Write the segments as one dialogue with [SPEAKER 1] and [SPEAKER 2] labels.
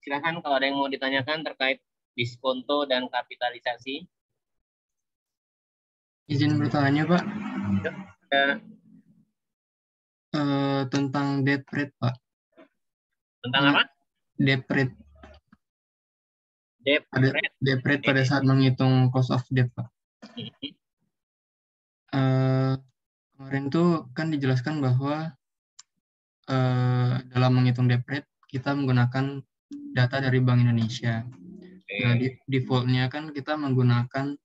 [SPEAKER 1] Silakan kalau ada yang mau ditanyakan terkait diskonto dan kapitalisasi.
[SPEAKER 2] Izin bertanya, Pak.
[SPEAKER 1] Ya,
[SPEAKER 2] Tentang debt rate, Pak.
[SPEAKER 1] tentang apa?
[SPEAKER 2] Debt rate.
[SPEAKER 1] Debt rate.
[SPEAKER 2] Debt rate pada saat menghitung cost of debt, Pak. Kemarin tuh kan dijelaskan bahwa dalam menghitung debt rate kita menggunakan data dari Bank Indonesia. Nah, defaultnya kan kita menggunakan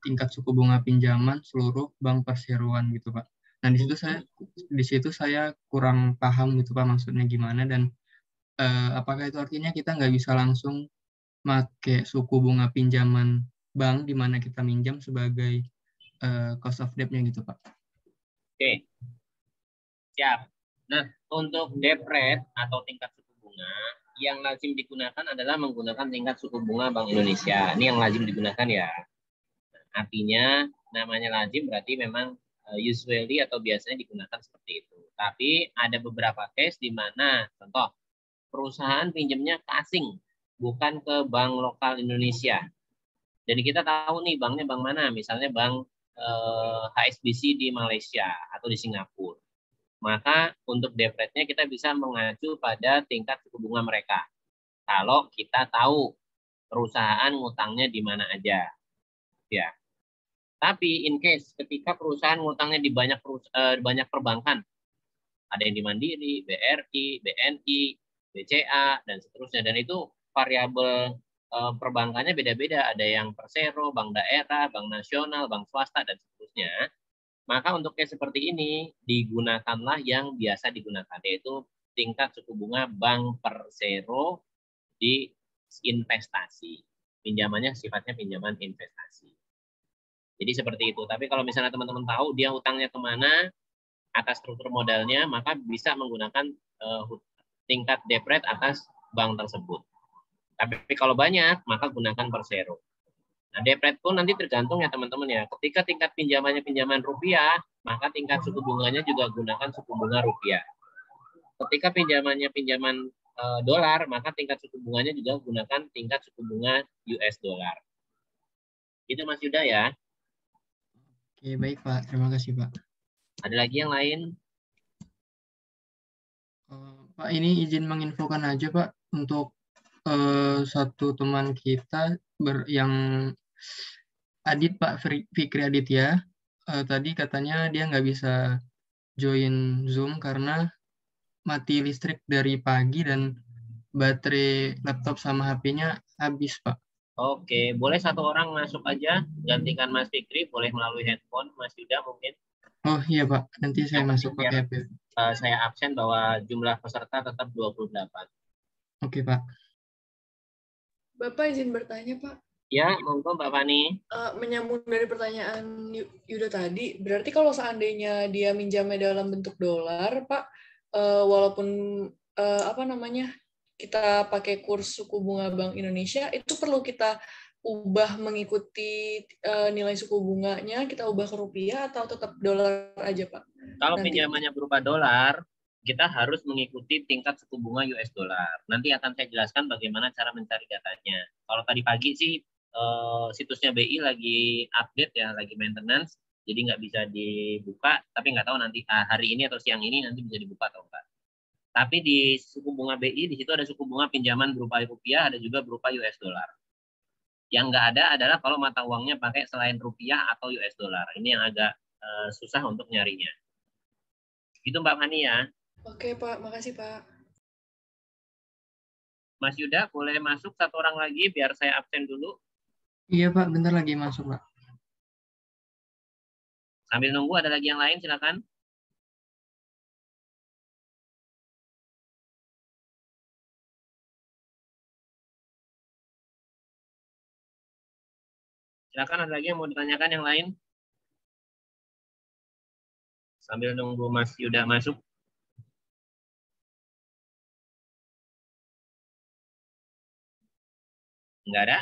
[SPEAKER 2] tingkat suku bunga pinjaman seluruh bank perseroan gitu, Pak. Nah, di situ saya kurang paham gitu, Pak, maksudnya gimana, dan apakah itu artinya kita nggak bisa langsung pakai suku bunga pinjaman bank di mana kita minjam sebagai cost of debt-nya gitu, Pak?
[SPEAKER 1] Oke, siap. Nah, untuk debt rate atau tingkat suku bunga, yang lazim digunakan adalah menggunakan tingkat suku bunga Bank Indonesia. Ini yang lazim digunakan ya. Artinya namanya lazim berarti memang usually atau biasanya digunakan seperti itu. Tapi ada beberapa case di mana contoh perusahaan pinjamnya ke asing, bukan ke bank lokal Indonesia. Jadi kita tahu nih banknya bank mana, misalnya bank HSBC di Malaysia atau di Singapura. Maka untuk debt rate-nya kita bisa mengacu pada tingkat suku bunga mereka. Kalau kita tahu perusahaan ngutangnya di mana aja. Ya. Tapi in case ketika perusahaan ngutangnya di banyak perbankan, ada yang di Mandiri, BRI, BNI, BCA, dan seterusnya. Dan itu variabel perbankannya beda-beda. Ada yang Persero, Bank Daerah, Bank Nasional, Bank Swasta, dan seterusnya. Maka untuk case seperti ini, digunakanlah yang biasa digunakan, yaitu tingkat suku bunga Bank Persero di investasi. Pinjamannya sifatnya pinjaman investasi. Jadi seperti itu. Tapi kalau misalnya teman-teman tahu dia utangnya kemana, atas struktur modalnya, maka bisa menggunakan tingkat debt rate atas bank tersebut. Tapi kalau banyak, maka gunakan Persero. Nah, debt rate pun nanti tergantung ya teman-teman ya. Ketika tingkat pinjamannya pinjaman rupiah, maka tingkat suku bunganya juga gunakan suku bunga rupiah. Ketika pinjamannya pinjaman dolar, maka tingkat suku bunganya juga gunakan tingkat suku bunga US dollar. Itu Mas Yuda ya.
[SPEAKER 2] Oke, baik Pak. Terima kasih Pak.
[SPEAKER 1] Ada lagi yang lain?
[SPEAKER 2] Pak, ini izin menginfokan aja Pak untuk satu teman kita yang Adit, Pak Fikri Aditya, tadi katanya dia nggak bisa join Zoom karena mati listrik dari pagi dan baterai laptop sama HP-nya habis, Pak.
[SPEAKER 1] Oke, boleh satu orang masuk aja, gantikan Mas Fikri, boleh melalui handphone, Mas Yuda mungkin.
[SPEAKER 2] Oh iya Pak, nanti saya masuk pakai HP.
[SPEAKER 1] Saya absen bahwa jumlah peserta tetap 28.
[SPEAKER 2] Oke Pak.
[SPEAKER 3] Bapak izin bertanya Pak.
[SPEAKER 1] Ya, monggo Mbak Fani.
[SPEAKER 3] Menyambung dari pertanyaan Yuda tadi, berarti kalau seandainya dia minjamnya dalam bentuk dolar, Pak, walaupun kita pakai kurs suku bunga Bank Indonesia, itu perlu kita ubah mengikuti nilai suku bunganya, kita ubah ke rupiah atau tetap dolar aja, Pak?
[SPEAKER 1] Kalau pinjamannya berupa dolar, kita harus mengikuti tingkat suku bunga US dollar. Nanti akan saya jelaskan bagaimana cara mencari datanya. Kalau tadi pagi sih situsnya BI lagi update ya, lagi maintenance, jadi nggak bisa dibuka. Tapi nggak tahu nanti hari ini atau siang ini nanti bisa dibuka atau enggak. Tapi di suku bunga BI di situ ada suku bunga pinjaman berupa rupiah, ada juga berupa US dollar. Yang nggak ada adalah kalau mata uangnya pakai selain rupiah atau US dollar. Ini yang agak susah untuk nyarinya. Gitu Mbak Fani ya.
[SPEAKER 3] Oke Pak, makasih Pak.
[SPEAKER 1] Mas Yuda boleh masuk satu orang lagi biar saya absen dulu.
[SPEAKER 2] Iya Pak, bentar lagi masuk Pak.
[SPEAKER 1] Sambil nunggu ada lagi yang lain silakan. Silakan ada lagi yang mau ditanyakan yang lain. Sambil nunggu Mas Yuda masuk. Enggak ada?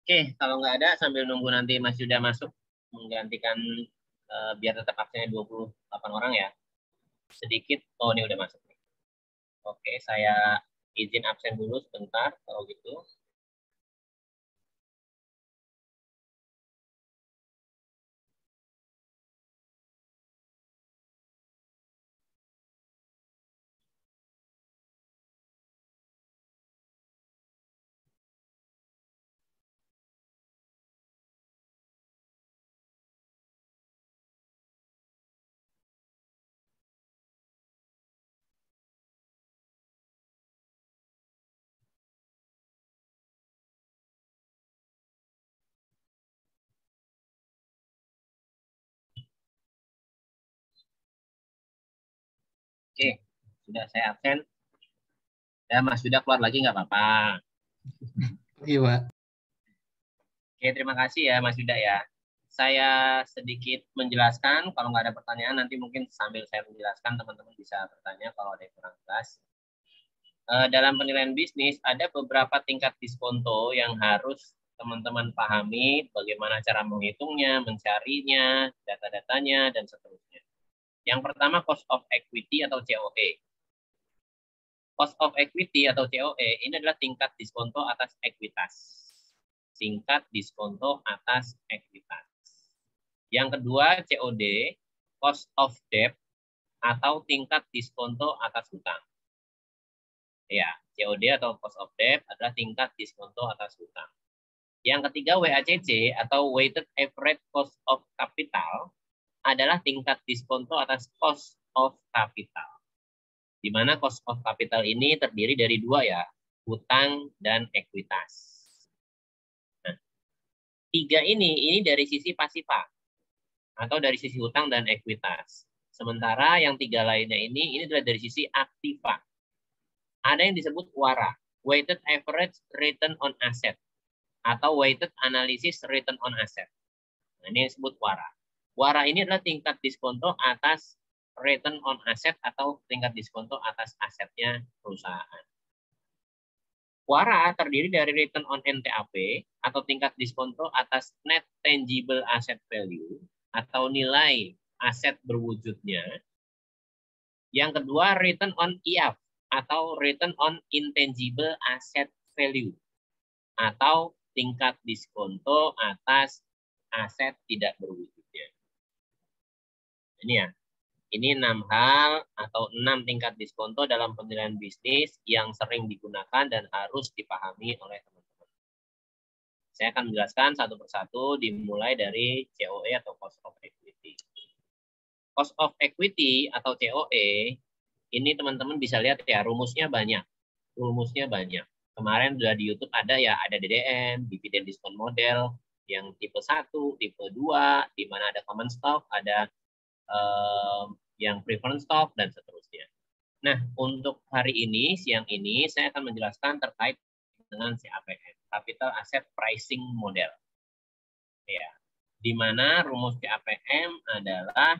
[SPEAKER 1] Oke, kalau nggak ada sambil nunggu nanti Mas Yuda masuk menggantikan biar tetap absennya 28 orang ya. sedikit, oh ini udah masuk. Oke, saya izin absen dulu sebentar kalau gitu. Oke, sudah saya absen. Ya, Mas sudah keluar lagi nggak apa-apa.
[SPEAKER 2] Iya, Pak.
[SPEAKER 1] Oke, terima kasih ya Mas Yuda ya. Saya sedikit menjelaskan, kalau nggak ada pertanyaan nanti mungkin sambil saya menjelaskan teman-teman bisa bertanya kalau ada yang kurang jelas. Dalam penilaian bisnis ada beberapa tingkat diskonto yang harus teman-teman pahami bagaimana cara menghitungnya, mencarinya, data-datanya, dan seterusnya. Yang pertama cost of equity atau COE. Cost of equity atau COE ini adalah tingkat diskonto atas ekuitas. Tingkat diskonto atas ekuitas. Yang kedua COD, cost of debt atau tingkat diskonto atas hutang. Ya, COD atau cost of debt adalah tingkat diskonto atas hutang. Yang ketiga WACC atau weighted average cost of capital adalah tingkat diskonto atas cost of capital. Di mana cost of capital ini terdiri dari dua ya, hutang dan ekuitas. Nah, tiga ini dari sisi pasifa atau dari sisi hutang dan ekuitas. Sementara yang tiga lainnya ini adalah dari sisi aktiva. Ada yang disebut WARA, weighted average return on asset atau weighted analysis return on asset. Nah, ini yang disebut WARA. WARA ini adalah tingkat diskonto atas return on asset atau tingkat diskonto atas asetnya perusahaan. WARA terdiri dari return on NTAP atau tingkat diskonto atas net tangible asset value atau nilai aset berwujudnya. Yang kedua return on IAV atau return on intangible asset value atau tingkat diskonto atas aset tidak berwujudnya. Ini ya. Ini 6 hal atau 6 tingkat diskonto dalam penilaian bisnis yang sering digunakan dan harus dipahami oleh teman-teman. Saya akan menjelaskan satu persatu dimulai dari COE atau cost of equity. Cost of equity atau COE ini teman-teman bisa lihat ya rumusnya banyak. Rumusnya banyak. Kemarin sudah di YouTube ada ya, ada DDM, dividend discount model yang tipe 1, tipe 2, di mana ada common stock, ada yang preference stock, dan seterusnya. Nah, untuk hari ini, siang ini, saya akan menjelaskan terkait dengan CAPM, Capital Asset Pricing Model. Ya, di mana rumus CAPM adalah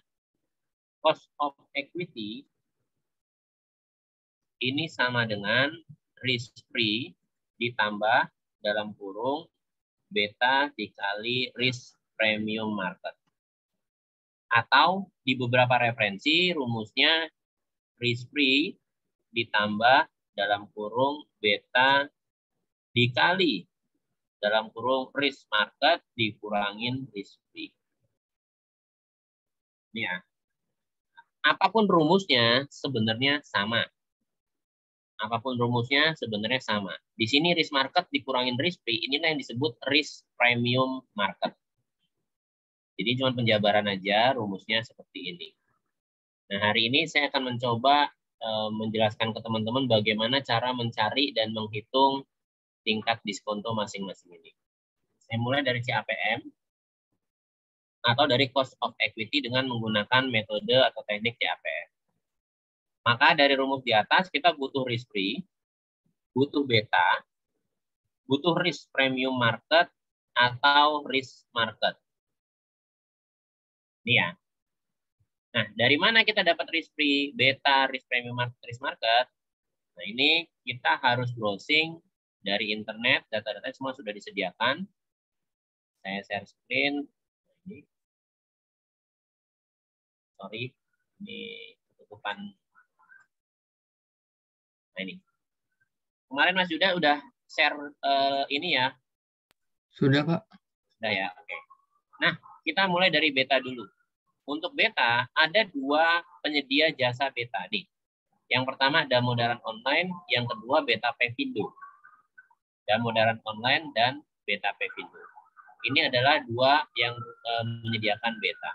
[SPEAKER 1] cost of equity ini sama dengan risk free ditambah dalam kurung beta dikali risk premium market. Atau di beberapa referensi rumusnya risk free ditambah dalam kurung beta dikali dalam kurung risk market dikurangin risk free. Ini ya. Apapun rumusnya sebenarnya sama. Apapun rumusnya sebenarnya sama. Di sini risk market dikurangin risk free, inilah yang disebut risk premium market. Jadi cuma penjabaran aja rumusnya seperti ini. Nah, hari ini saya akan mencoba menjelaskan ke teman-teman bagaimana cara mencari dan menghitung tingkat diskonto masing-masing ini. Saya mulai dari CAPM atau dari cost of equity dengan menggunakan metode atau teknik CAPM. Maka dari rumus di atas kita butuh risk free, butuh beta, butuh risk premium market atau risk market. Ini ya. Nah, dari mana kita dapat risk free, beta, risk premium market, risk market? Nah, ini kita harus browsing dari internet, data-data semua sudah disediakan. Saya share screen. Ini. Sorry, ini kecukupan. Nah ini. Kemarin Mas Yuda udah share ini ya?
[SPEAKER 2] Sudah, Pak.
[SPEAKER 1] Sudah ya, oke. Nah, kita mulai dari beta dulu. Untuk beta, ada 2 penyedia jasa beta nih. Yang pertama Damodaran Online, yang kedua Beta Pevindo. Damodaran Online dan Beta Pevindo. Ini adalah 2 yang menyediakan beta.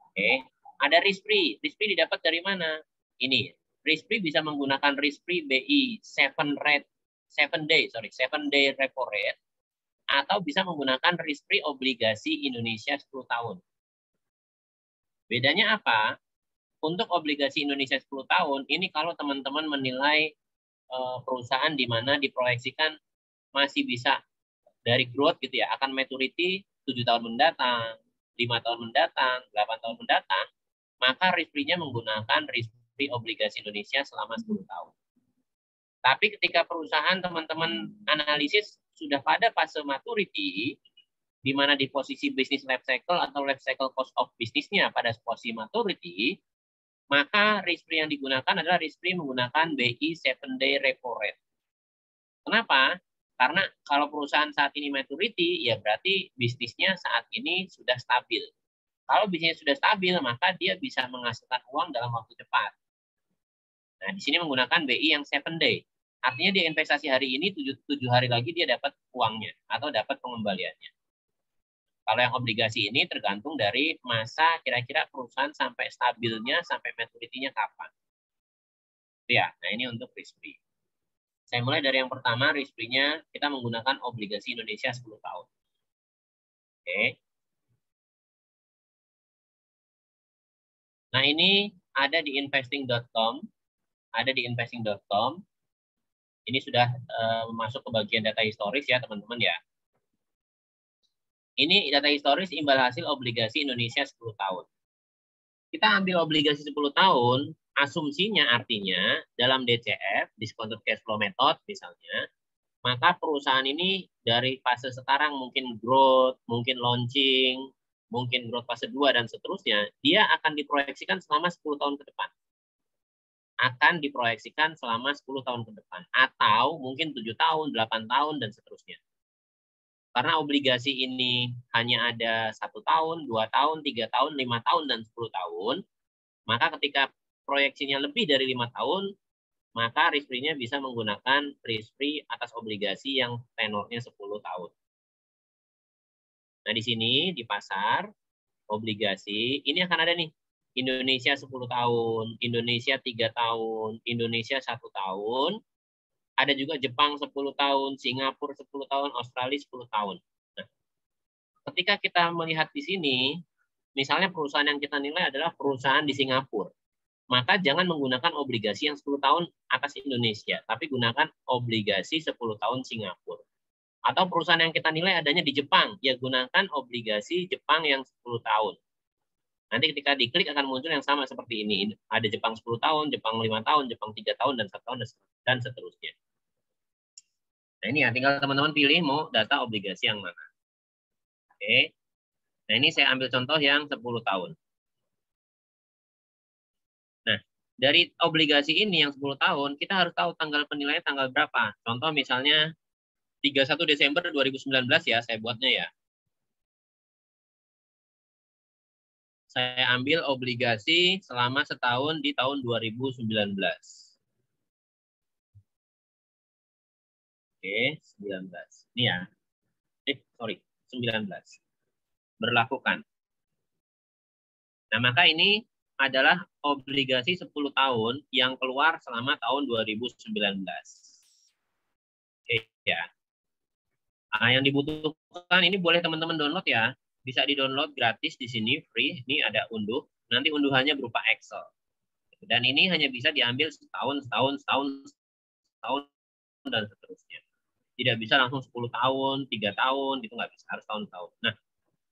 [SPEAKER 1] Oke. Ada Rispri. Rispri didapat dari mana? Ini. Rispri bisa menggunakan Rispri BI 7 day repo rate, atau bisa menggunakan Rispri obligasi Indonesia 10 tahun. Bedanya apa? Untuk obligasi Indonesia 10 tahun, ini kalau teman-teman menilai perusahaan di mana diproyeksikan masih bisa dari growth gitu ya, akan maturity 7 tahun mendatang, 5 tahun mendatang, 8 tahun mendatang, maka Rispri-nya menggunakan Rispri obligasi Indonesia selama 10 tahun. Tapi ketika perusahaan teman-teman analisis sudah pada fase maturity, di mana di posisi business life cycle atau life cycle cost of bisnisnya pada posisi maturity, maka Rispri yang digunakan adalah Rispri menggunakan BI 7 day repo rate. Kenapa? Karena kalau perusahaan saat ini maturity, ya berarti bisnisnya saat ini sudah stabil. Kalau bisnisnya sudah stabil, maka dia bisa menghasilkan uang dalam waktu cepat. Nah, di sini menggunakan BI yang 7 day. Artinya dia investasi hari ini, 7 hari lagi dia dapat uangnya atau dapat pengembaliannya. Kalau yang obligasi ini tergantung dari masa kira-kira perusahaan sampai stabilnya, sampai maturity-nya kapan. Ya, nah ini untuk Rispri. Saya mulai dari yang pertama, Rispri-nya kita menggunakan obligasi Indonesia 10 tahun. Oke. Nah ini ada di investing.com. Ada di investing.com. Ini sudah masuk ke bagian data historis ya teman-teman ya. Ini data historis imbal hasil obligasi Indonesia 10 tahun. Kita ambil obligasi 10 tahun, asumsinya artinya dalam DCF, discounted cash flow method misalnya, maka perusahaan ini dari fase sekarang mungkin growth, mungkin launching, mungkin growth fase 2 dan seterusnya, dia akan diproyeksikan selama 10 tahun ke depan. Akan diproyeksikan selama 10 tahun ke depan. Atau mungkin 7 tahun, 8 tahun, dan seterusnya. Karena obligasi ini hanya ada 1 tahun, 2 tahun, 3 tahun, 5 tahun, dan 10 tahun, maka ketika proyeksinya lebih dari 5 tahun, maka Rispri-nya bisa menggunakan Rispri atas obligasi yang tenornya 10 tahun. Nah, di sini di pasar obligasi, ini akan ada nih. Indonesia 10 tahun, Indonesia 3 tahun, Indonesia 1 tahun, ada juga Jepang 10 tahun, Singapura 10 tahun, Australia 10 tahun. Nah, ketika kita melihat di sini, misalnya perusahaan yang kita nilai adalah perusahaan di Singapura, maka jangan menggunakan obligasi yang 10 tahun atas Indonesia, tapi gunakan obligasi 10 tahun Singapura. Atau perusahaan yang kita nilai adanya di Jepang, ya gunakan obligasi Jepang yang 10 tahun. Nanti ketika diklik akan muncul yang sama seperti ini. Ada Jepang 10 tahun, Jepang 5 tahun, Jepang 3 tahun, dan 1 tahun, dan seterusnya. Nah ini ya, tinggal teman-teman pilih mau data obligasi yang mana. Oke. Nah ini saya ambil contoh yang 10 tahun. Nah, dari obligasi ini yang 10 tahun, kita harus tahu tanggal penilaian tanggal berapa. Contoh misalnya 31 Desember 2019 ya, saya buatnya ya. Saya ambil obligasi selama setahun di tahun 2019. Oke, 19. Ini ya. 19. Berlakukan. Nah, maka ini adalah obligasi 10 tahun yang keluar selama tahun 2019. Oke, ya. Nah, yang dibutuhkan ini boleh teman-teman download ya. Bisa di-download gratis di sini, free. Ini ada unduh. Nanti unduhannya berupa Excel. Dan ini hanya bisa diambil setahun, dan seterusnya. Tidak bisa langsung 10 tahun, 3 tahun, itu nggak bisa. Harus tahun-tahun. Nah,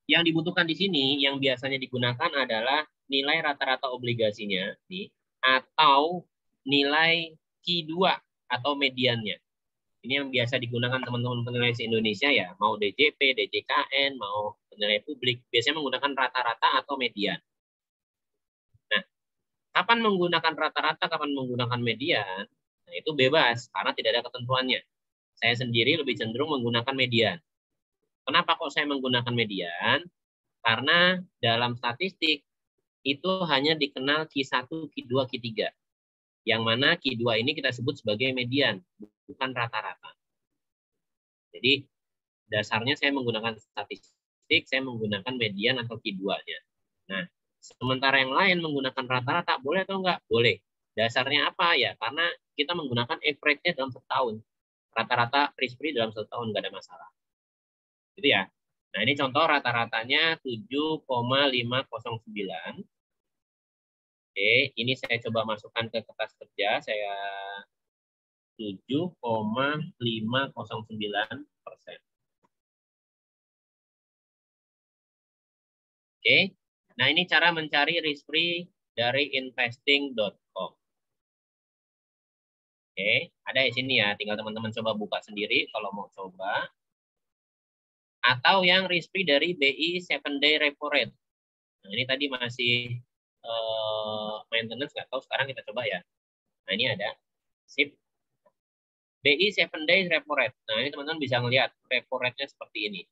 [SPEAKER 1] yang dibutuhkan di sini, yang biasanya digunakan adalah nilai rata-rata obligasinya, nih, atau nilai Q2 atau mediannya. Ini yang biasa digunakan teman-teman penilai se-Indonesia ya, mau DJP, DJKN, mau penilai publik, biasanya menggunakan rata-rata atau median. Nah, Kapan menggunakan rata-rata, kapan menggunakan median, nah itu bebas karena tidak ada ketentuannya. Saya sendiri lebih cenderung menggunakan median. Kenapa kok saya menggunakan median? Karena dalam statistik itu hanya dikenal Q1, Q2, Q3. Yang mana Q2 ini kita sebut sebagai median, bukan rata-rata. Jadi dasarnya saya menggunakan statistik, saya menggunakan median atau Q2-nya. Nah, sementara yang lain menggunakan rata-rata, boleh atau enggak? Boleh. Dasarnya apa ya? Karena kita menggunakan average-nya dalam setahun. Rata-rata risk-free dalam setahun, enggak ada masalah. Gitu ya. Nah, ini contoh rata-ratanya 7,509. Oke, ini saya coba masukkan ke kertas kerja. Saya 7,509%. Oke, nah ini cara mencari risk free dari investing.com. Oke, ada di sini ya, tinggal teman-teman coba buka sendiri kalau mau coba. Atau yang risk free dari BI 7-day repo rate. Nah ini tadi masih maintenance, nggak tahu, sekarang kita coba ya. Nah ini ada, sip. BI 7-day repo rate. Nah ini teman-teman bisa melihat repo rate-nya seperti ini.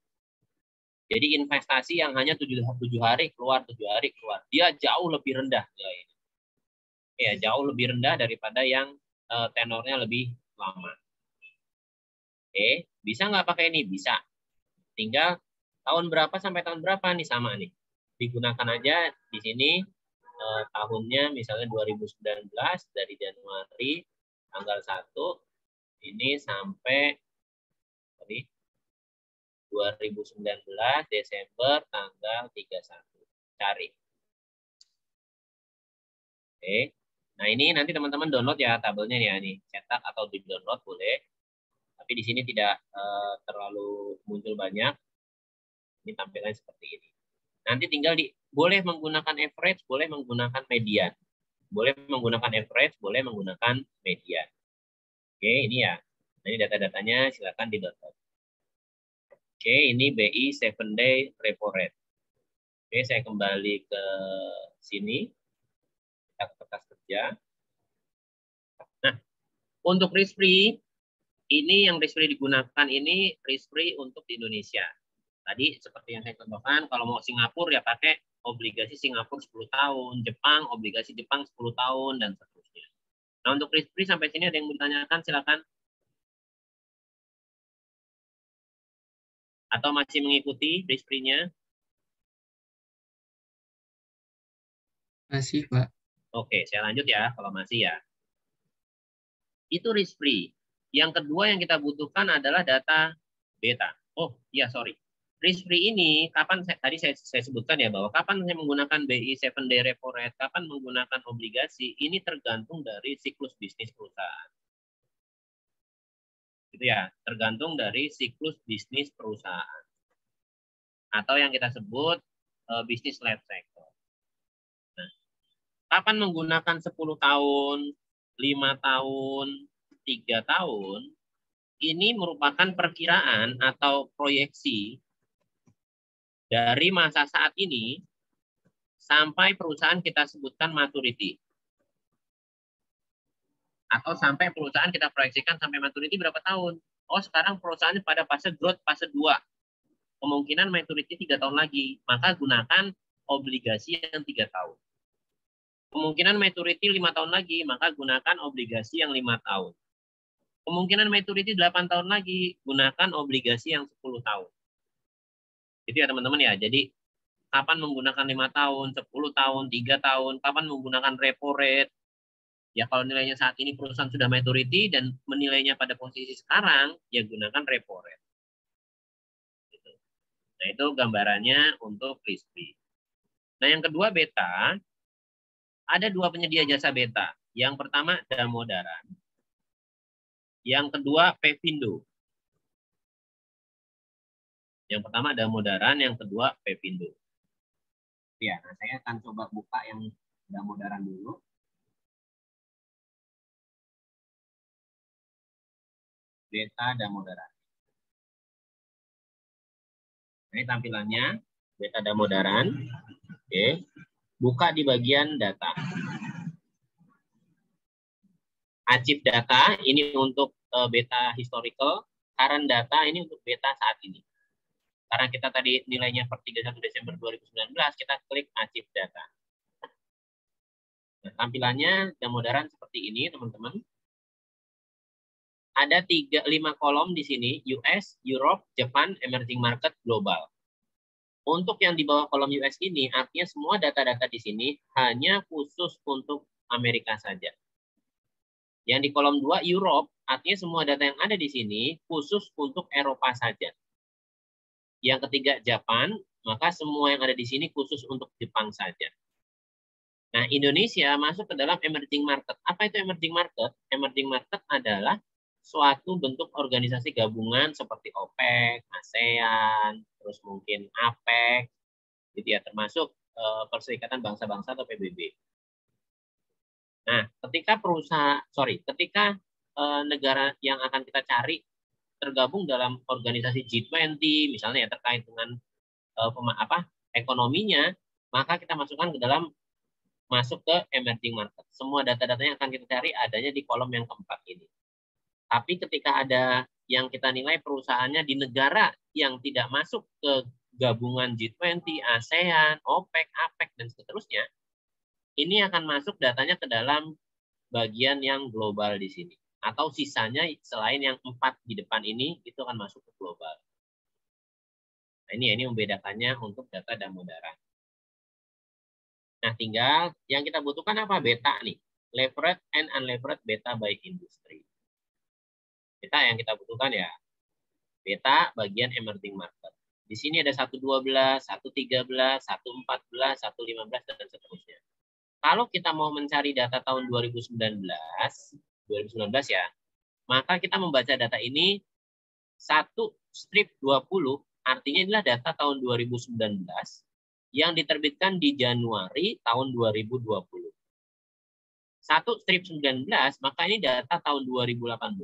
[SPEAKER 1] Jadi investasi yang hanya 7 hari keluar, 7 hari keluar. Dia jauh lebih rendah. Ya, jauh lebih rendah daripada yang tenornya lebih lama. Oke, bisa nggak pakai ini? Bisa. Tinggal tahun berapa sampai tahun berapa nih sama nih. Digunakan aja di sini tahunnya misalnya 2019 dari Januari tanggal 1 ini sampai 2019 Desember tanggal 31. Cari. Oke. Nah, ini nanti teman-teman download ya tabelnya ya nih. Cetak atau di-download boleh. Tapi di sini tidak terlalu muncul banyak. Ini tampilannya seperti ini. Nanti tinggal boleh menggunakan average, boleh menggunakan median. Boleh menggunakan average, boleh menggunakan median. Oke, ini ya. Nah, ini data-datanya silakan di-download. Oke, ini BI 7-day repo rate. Oke, saya kembali ke sini. Kita ke kertas kerja. Nah, untuk risk free, ini yang risk free digunakan ini risk free untuk di Indonesia. Tadi seperti yang saya contohkan, kalau mau Singapura ya pakai obligasi Singapura 10 tahun, Jepang, obligasi Jepang 10 tahun, dan seterusnya. Nah, untuk risk free sampai sini ada yang bertanyakan, silakan. Atau masih mengikuti risk free-nya?
[SPEAKER 2] Masih, Pak.
[SPEAKER 1] Oke, saya lanjut ya, kalau masih ya. Itu risk free. Yang kedua yang kita butuhkan adalah data beta. Oh, iya, sorry. Risk free ini, kapan tadi saya sebutkan ya, bahwa kapan saya menggunakan BI 7-day repo rate, kapan menggunakan obligasi, ini tergantung dari siklus bisnis perusahaan. Gitu ya, tergantung dari siklus bisnis perusahaan. Atau yang kita sebut bisnis life cycle. Nah, kapan menggunakan 10 tahun, 5 tahun, 3 tahun, ini merupakan perkiraan atau proyeksi dari masa saat ini sampai perusahaan kita sebutkan maturity. Atau sampai perusahaan kita proyeksikan sampai maturity berapa tahun. Oh, sekarang perusahaan pada fase growth, fase 2. Kemungkinan maturity 3 tahun lagi. Maka gunakan obligasi yang 3 tahun. Kemungkinan maturity 5 tahun lagi, maka gunakan obligasi yang 5 tahun. Kemungkinan maturity 8 tahun lagi, gunakan obligasi yang 10 tahun. Itu ya teman-teman ya. Jadi kapan menggunakan 5 tahun, 10 tahun, 3 tahun, kapan menggunakan repo rate. Ya kalau nilainya saat ini perusahaan sudah maturity dan menilainya pada posisi sekarang, ya gunakan repo rate. Gitu. Nah itu gambarannya untuk risk free. Nah yang kedua beta, ada 2 penyedia jasa beta. Yang pertama Damodaran. Yang kedua Pevindo. Yang pertama Damodaran, yang kedua Pevindo. Ya, nah saya akan coba buka yang Damodaran dulu. Beta Damodaran. Ini tampilannya Beta Damodaran. Oke. Buka di bagian data. Achieve data ini untuk beta historical, current data ini untuk beta saat ini. Karena kita tadi nilainya per 31 Desember 2019, kita klik Achieve data. Nah, tampilannya Damodaran seperti ini, teman-teman. Ada 5 kolom di sini, US, Europe, Japan, Emerging Market, Global. Untuk yang di bawah kolom US ini, artinya semua data-data di sini hanya khusus untuk Amerika saja. Yang di kolom 2, Europe, artinya semua data yang ada di sini khusus untuk Eropa saja. Yang ketiga, Japan, maka semua yang ada di sini khusus untuk Jepang saja. Nah, Indonesia masuk ke dalam emerging market. Apa itu emerging market? Emerging market adalah suatu bentuk organisasi gabungan seperti OPEC, ASEAN, terus mungkin APEC, gitu ya, termasuk Perserikatan Bangsa-Bangsa atau PBB. Nah, ketika ketika negara yang akan kita cari tergabung dalam organisasi G20, misalnya ya, terkait dengan ekonominya, maka kita masuk ke emerging market. Semua data-datanya akan kita cari adanya di kolom yang keempat ini. Tapi ketika ada yang kita nilai perusahaannya di negara yang tidak masuk ke gabungan G20, ASEAN, OPEC, APEC, dan seterusnya, ini akan masuk datanya ke dalam bagian yang global di sini. Atau sisanya selain yang 4 di depan ini, itu akan masuk ke global. Nah, ini membedakannya untuk data Damodaran. Nah, tinggal yang kita butuhkan apa? Beta nih. Levered and unlevered beta by industry. Beta yang kita butuhkan ya. Beta bagian emerging market. Di sini ada 1.12, 1.13, 1.14, 1.15, dan seterusnya. Kalau kita mau mencari data tahun 2019 ya, maka kita membaca data ini 1/20, artinya inilah data tahun 2019 yang diterbitkan di Januari tahun 2020. 1/19, maka ini data tahun 2018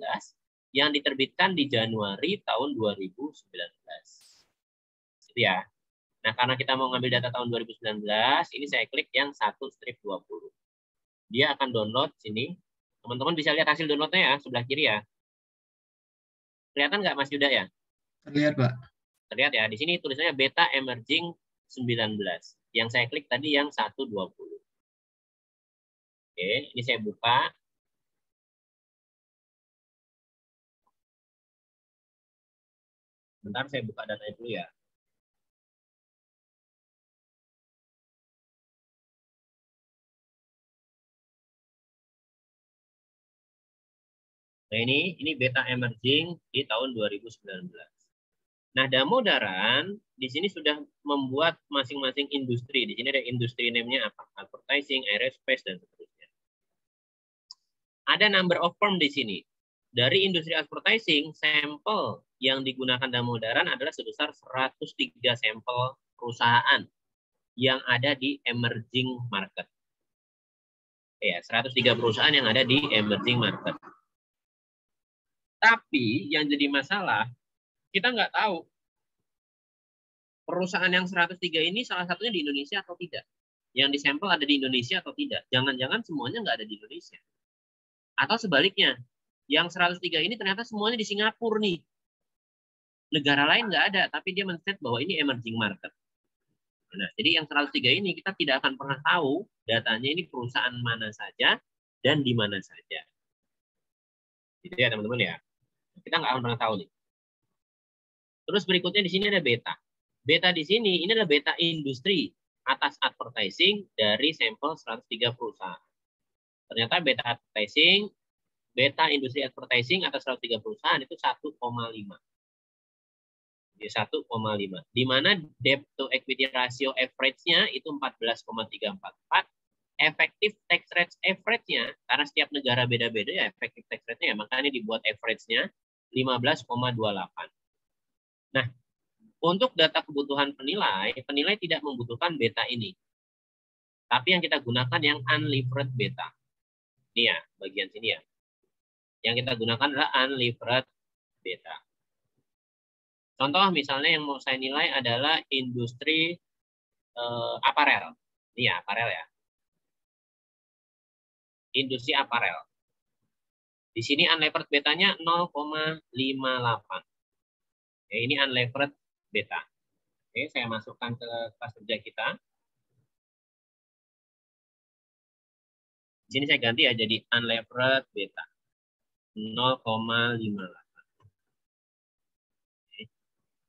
[SPEAKER 1] yang diterbitkan di Januari tahun 2019. Itu ya. Nah, karena kita mau ngambil data tahun 2019, ini saya klik yang 1/20. Dia akan download sini. Teman-teman bisa lihat hasil downloadnya ya, sebelah kiri ya. Kelihatan nggak Mas Yuda ya?
[SPEAKER 2] Terlihat, Pak.
[SPEAKER 1] Terlihat ya. Di sini tulisannya beta emerging 19. Yang saya klik tadi yang 1/20. Oke, ini saya buka. Bentar, saya buka datanya dulu ya. Nah, ini beta emerging di tahun 2019. Nah, Damodaran di sini sudah membuat masing-masing industri. Di sini ada industri name-nya apa? Advertising, aerospace, dan seterusnya. Ada number of firm di sini. Dari industri advertising, sampel yang digunakan Damodaran adalah sebesar 103 sampel perusahaan yang ada di emerging market. Ya, 103 perusahaan yang ada di emerging market. Tapi yang jadi masalah, kita nggak tahu perusahaan yang 103 ini salah satunya di Indonesia atau tidak. Yang disampel ada di Indonesia atau tidak. Jangan-jangan semuanya nggak ada di Indonesia. Atau sebaliknya, yang 103 ini ternyata semuanya di Singapura nih. Negara lain nggak ada, tapi dia men-set bahwa ini emerging market. Nah, jadi yang 103 ini kita tidak akan pernah tahu datanya ini perusahaan mana saja dan di mana saja. Gitu ya teman-teman ya. Kita nggak akan pernah tahu nih. Terus berikutnya di sini ada beta. Beta di sini ini adalah beta industri atas advertising dari sampel 103 perusahaan. Ternyata beta advertising, beta industri advertising atas 103 perusahaan itu 1,5. Jadi 1,5. Di mana debt to equity ratio average-nya itu 14,344. Effective tax rate average-nya, karena setiap negara beda-beda ya effective tax rate-nya ya, makanya dibuat average-nya 15,28. Nah, untuk data kebutuhan penilai tidak membutuhkan beta ini. Tapi yang kita gunakan yang unlevered beta. Ini ya, bagian sini ya. Yang kita gunakan adalah unlevered beta. Contoh misalnya yang mau saya nilai adalah industri aparel. Ini ya, aparel ya. Industri aparel. Di sini unlevered betanya 0,58. Ya, ini unlevered beta. Oke, saya masukkan ke kelas kerja kita. Di sini saya ganti ya jadi unlevered beta 0,58.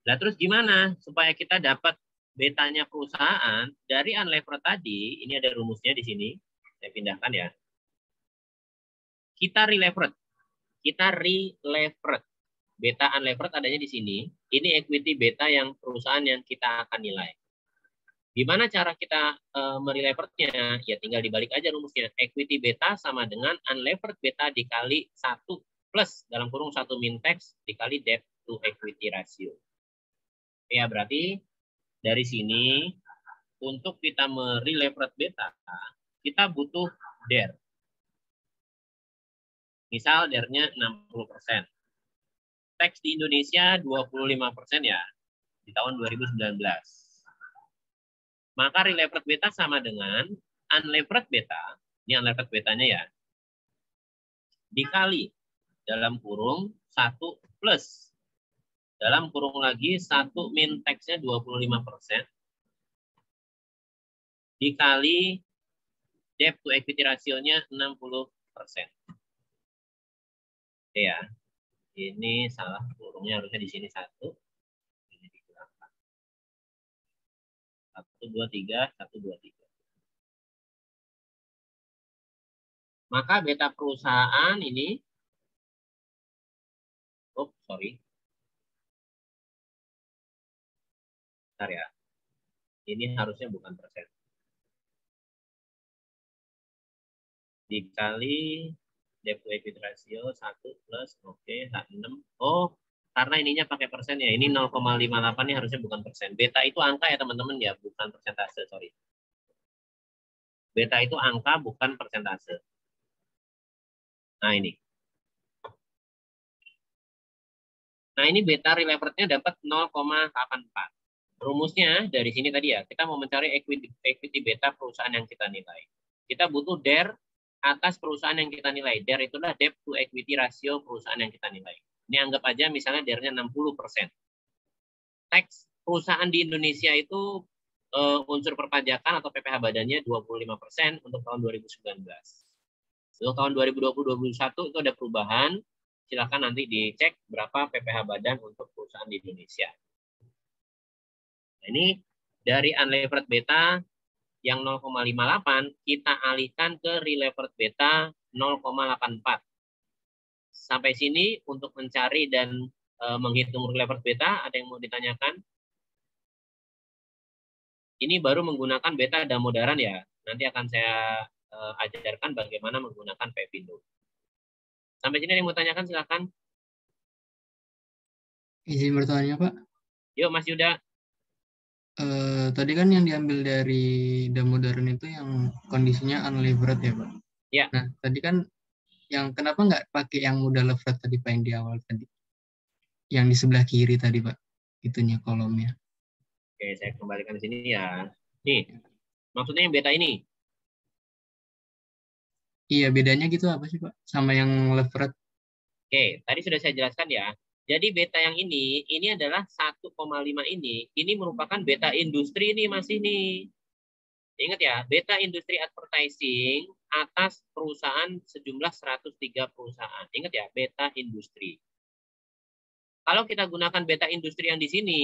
[SPEAKER 1] Nah, terus gimana supaya kita dapat betanya perusahaan dari unlevered tadi? Ini ada rumusnya di sini. Saya pindahkan ya. Kita relevered. Beta unlevered adanya di sini. Ini equity beta yang perusahaan yang kita akan nilai. Gimana cara kita mereleverednya? Ya tinggal dibalik aja rumusnya. Equity beta sama dengan unlevered beta dikali 1 plus dalam kurung 1 min tax dikali debt to equity ratio. Ya berarti dari sini untuk kita merelevered beta kita butuh DER. Misal DER-nya 60%. Tax di Indonesia 25% ya di tahun 2019. Maka relevered beta sama dengan unlevered beta, ini unlevered betanya ya, dikali dalam kurung 1 plus dalam kurung lagi 1 min tax-nya 25% dikali debt to equity ratio-nya 60%. Oke ya. Ini salah kurungnya, harusnya di sini 1. Ini digunakan. 1 2 3 1 2 3. Maka beta perusahaan ini sorry. Bentar ya. Ini harusnya bukan persen. Dikali debt to equity ratio 1 plus, oke, 6. Oh, karena ininya pakai persen ya. Ini 0,58 ini harusnya bukan persen. Beta itu angka ya teman-teman ya, bukan persentase, sorry. Beta itu angka bukan persentase. Nah ini. Nah ini beta releverednya dapat 0,84. Rumusnya dari sini tadi ya, kita mau mencari equity beta perusahaan yang kita nilai. Kita butuh DER atas perusahaan yang kita nilai. DER itulah debt to equity ratio perusahaan yang kita nilai. Ini anggap aja misalnya DER-nya 60%. Tax perusahaan di Indonesia itu unsur perpajakan atau PPh badannya 25% untuk tahun 2019. Untuk tahun 2020-2021 itu ada perubahan. Silakan nanti dicek berapa PPh badan untuk perusahaan di Indonesia. Nah, ini dari unlevered beta yang 0,58 kita alihkan ke relevered beta 0,84. Sampai sini untuk mencari dan menghitung relevered beta, ada yang mau ditanyakan? Ini baru menggunakan beta Damodaran ya. Nanti akan saya ajarkan bagaimana menggunakan PPindo. Sampai sini ada yang mau tanyakan silakan.
[SPEAKER 2] Izin bertanya Pak.
[SPEAKER 1] Yuk Mas Yuda.
[SPEAKER 2] Tadi kan yang diambil dari Damodaran itu yang kondisinya unlevered ya Pak?
[SPEAKER 1] Ya.
[SPEAKER 2] Nah tadi kan yang kenapa nggak pakai yang udah levered tadi Pak yang di awal tadi? Yang di sebelah kiri tadi Pak, itunya kolomnya.
[SPEAKER 1] Oke, saya kembalikan ke sini ya. Nih, maksudnya yang beta ini?
[SPEAKER 2] Iya, bedanya gitu apa sih Pak? Sama yang levered?
[SPEAKER 1] Oke, tadi sudah saya jelaskan ya. Jadi beta yang ini adalah 1,5 ini merupakan beta industri ini masih nih. Ingat ya, beta industri advertising atas perusahaan sejumlah 103 perusahaan. Ingat ya, beta industri. Kalau kita gunakan beta industri yang di sini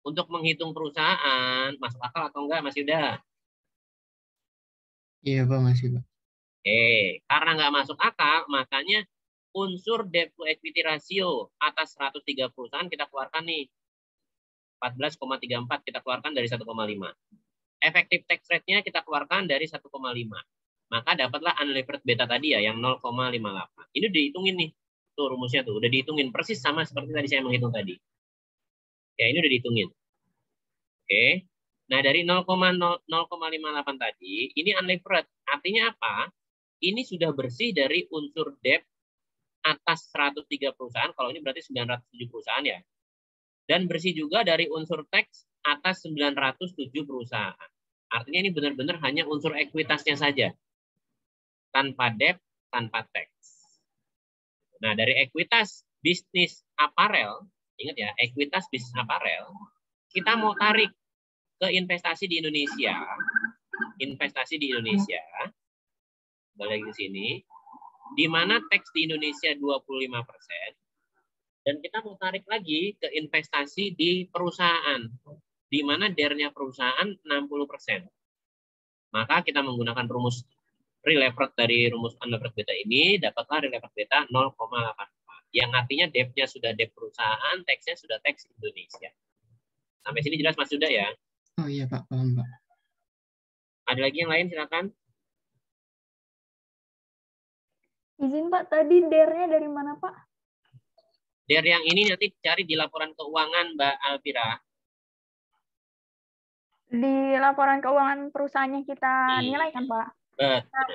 [SPEAKER 1] untuk menghitung perusahaan, masuk akal atau enggak Mas Yuda?
[SPEAKER 2] Iya Pak, masih Pak.
[SPEAKER 1] Karena nggak masuk akal, makanya unsur debt to equity ratio atas 103 perusahaan kita keluarkan nih. 14,34 kita keluarkan dari 1,5. Efektif tax rate-nya kita keluarkan dari 1,5. Maka dapatlah unlevered beta tadi ya, yang 0,58. Ini udah dihitungin nih. Tuh rumusnya tuh, udah dihitungin. Persis sama seperti tadi saya menghitung tadi. Ya, ini udah dihitungin. Oke. Nah, dari 0,58 tadi, ini unlevered. Artinya apa? Ini sudah bersih dari unsur debt atas 103 perusahaan, kalau ini berarti 907 perusahaan ya. Dan bersih juga dari unsur tax atas 907 perusahaan. Artinya ini benar-benar hanya unsur ekuitasnya saja. Tanpa debt, tanpa tax. Nah, dari ekuitas bisnis aparel, ingat ya, ekuitas bisnis aparel, kita mau tarik ke investasi di Indonesia. Investasi di Indonesia, balik ke sini, di mana teks di Indonesia 25%, dan kita mau tarik lagi ke investasi di perusahaan, di mana DER-nya perusahaan 60%. Maka kita menggunakan rumus relevered dari rumus unlevered beta ini, dapatlah relevered beta 0,84. Yang artinya DEP-nya sudah DEP perusahaan, teksnya sudah teks Indonesia. Sampai sini jelas Mas Yuda ya?
[SPEAKER 2] Oh iya Pak, paham Pak.
[SPEAKER 1] Ada lagi yang lain silakan.
[SPEAKER 4] Izin Pak, tadi DER-nya dari mana Pak?
[SPEAKER 1] DER yang ini nanti cari di laporan keuangan Mbak Alvira.
[SPEAKER 4] Di laporan keuangan perusahaannya kita nilai kan Pak?
[SPEAKER 1] Betul.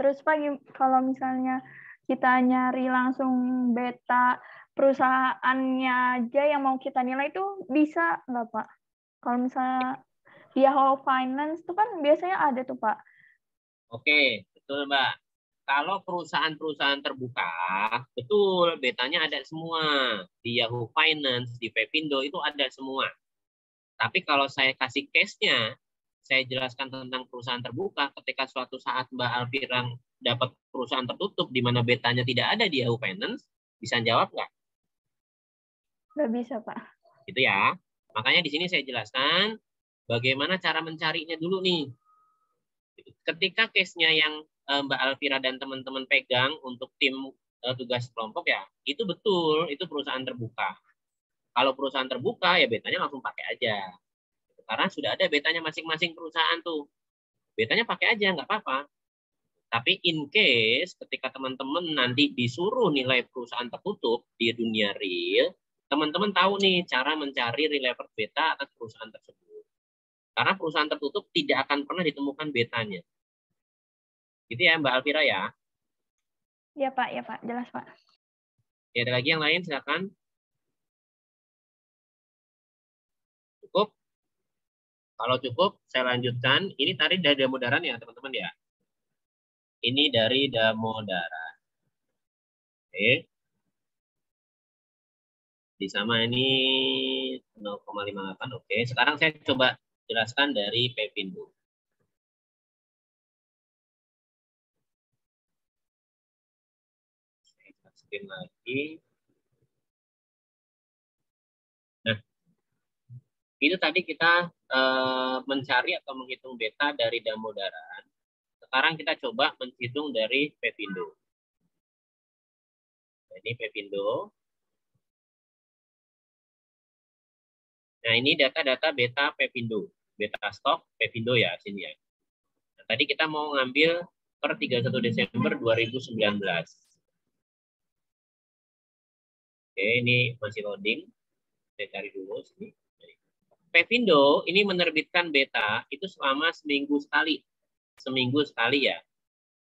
[SPEAKER 4] Terus Pak, kalau misalnya kita nyari langsung beta perusahaannya aja yang mau kita nilai itu bisa nggak Pak? Kalau misalnya Yahoo Finance itu kan biasanya ada tuh Pak.
[SPEAKER 1] Oke, betul Mbak. Kalau perusahaan-perusahaan terbuka, betul, betanya ada semua. Di Yahoo Finance, di Pepindo, itu ada semua. Tapi kalau saya kasih case-nya, saya jelaskan tentang perusahaan terbuka, ketika suatu saat Mbak Alfira dapat perusahaan tertutup, di mana betanya tidak ada di Yahoo Finance, bisa jawab nggak?
[SPEAKER 4] Nggak bisa Pak.
[SPEAKER 1] Gitu ya. Makanya di sini saya jelaskan bagaimana cara mencarinya dulu nih. Ketika case-nya yang Mbak Alvira dan teman-teman pegang untuk tim tugas kelompok ya, itu betul, itu perusahaan terbuka. Kalau perusahaan terbuka ya betanya langsung pakai aja. Karena sudah ada betanya masing-masing perusahaan tuh. Betanya pakai aja, nggak apa-apa. Tapi in case ketika teman-teman nanti disuruh nilai perusahaan tertutup di dunia real, teman-teman tahu nih cara mencari relevered beta atas perusahaan tersebut. Karena perusahaan tertutup tidak akan pernah ditemukan betanya. Gitu ya Mbak Alvira ya.
[SPEAKER 4] Ya Pak, jelas Pak.
[SPEAKER 1] Ya, ada lagi yang lain silakan. Cukup? Kalau cukup, saya lanjutkan. Ini tadi dari Damodaran ya teman-teman ya. Ini dari Damodaran. Oke. Disama ini 0,58. Oke. Sekarang saya coba jelaskan dari Pepindo. Screen lagi. Nah, itu tadi kita mencari atau menghitung beta dari Damodaran. Sekarang kita coba menghitung dari Pepindo. Nah, ini Pepindo. Nah, ini data-data beta Pepindo. Beta stok Pepindo ya, sini ya. Nah, tadi kita mau ngambil per 31 Desember 2019. Oke, ini masih loading. Saya cari dulu sini. Pepindo ini menerbitkan beta itu selama seminggu sekali. Seminggu sekali ya.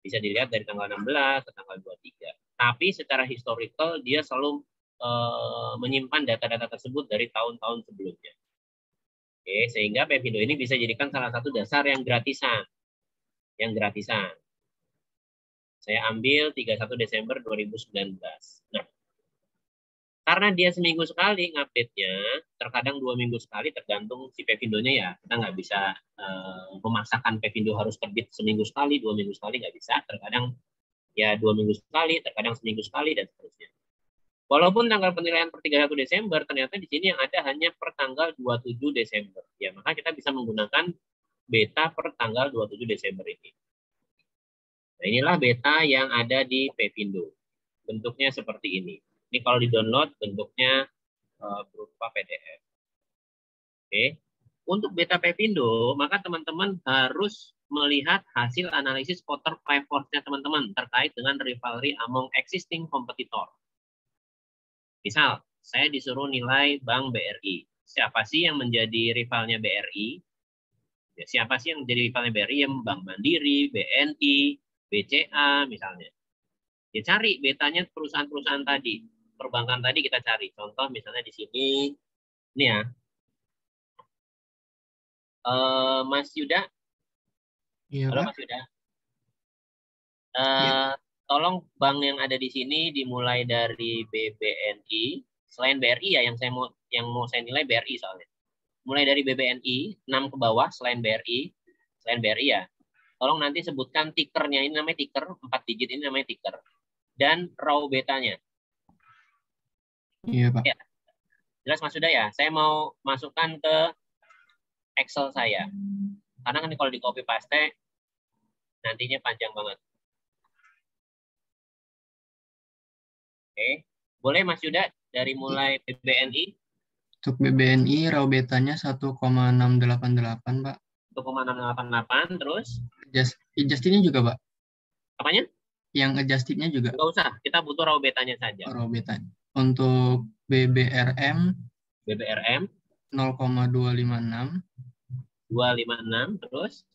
[SPEAKER 1] Bisa dilihat dari tanggal 16 ke tanggal 23. Tapi secara historical dia selalu menyimpan data-data tersebut dari tahun-tahun sebelumnya. Oke, sehingga Pepindo ini bisa jadikan salah satu dasar yang gratisan. Yang gratisan. Saya ambil 31 Desember 2019. Nah, karena dia seminggu sekali ngupdate-nya, terkadang 2 minggu sekali, tergantung si Pepindo-nya ya. Kita nggak bisa memaksakan Pepindo harus terbit seminggu sekali, 2 minggu sekali, nggak bisa. Terkadang ya 2 minggu sekali, terkadang seminggu sekali, dan seterusnya. Walaupun tanggal penilaian per 31 Desember, ternyata di sini yang ada hanya per tanggal 27 Desember. Ya, maka kita bisa menggunakan beta per tanggal 27 Desember ini. Nah, inilah beta yang ada di Pepindo. Bentuknya seperti ini. Ini kalau di-download bentuknya berupa PDF. Oke. Untuk beta Pepindo, maka teman-teman harus melihat hasil analisis Potter Force-nya teman-teman terkait dengan rivalry among existing competitor. Misal, saya disuruh nilai Bank BRI. Siapa sih yang menjadi rivalnya BRI? Ya, siapa sih yang menjadi rivalnya BRI? Yang Bank Mandiri, BNI, BCA misalnya. Ya, cari betanya perusahaan-perusahaan tadi. Perbankan tadi kita cari. Contoh misalnya di sini, ini ya. Mas Yuda.
[SPEAKER 2] Iya,
[SPEAKER 1] Halo
[SPEAKER 2] Pak.
[SPEAKER 1] Mas Yuda.
[SPEAKER 2] Iya.
[SPEAKER 1] tolong bank yang ada di sini dimulai dari BBNI, selain BRI ya, yang mau saya nilai BRI soalnya. Mulai dari BBNI 6 ke bawah selain BRI ya. Tolong nanti sebutkan tikernya, ini namanya tiker, 4 digit ini namanya tiker. Dan raw betanya.
[SPEAKER 2] Iya, Pak.
[SPEAKER 1] Ya. Jelas Mas Huda ya? Saya mau masukkan ke Excel saya. Karena kan kalau di copy paste nantinya panjang banget. Oke. Boleh Mas Yuda dari mulai BBNI?
[SPEAKER 2] Untuk BBNI raw betanya 1,688, Pak.
[SPEAKER 1] 1,688 terus?
[SPEAKER 2] Adjustednya juga, Pak.
[SPEAKER 1] Apanya?
[SPEAKER 2] Yang adjustednya juga.
[SPEAKER 1] Nggak usah, kita butuh raw betanya saja.
[SPEAKER 2] Raw betanya. Untuk BBRM 0,256.
[SPEAKER 1] 256 terus?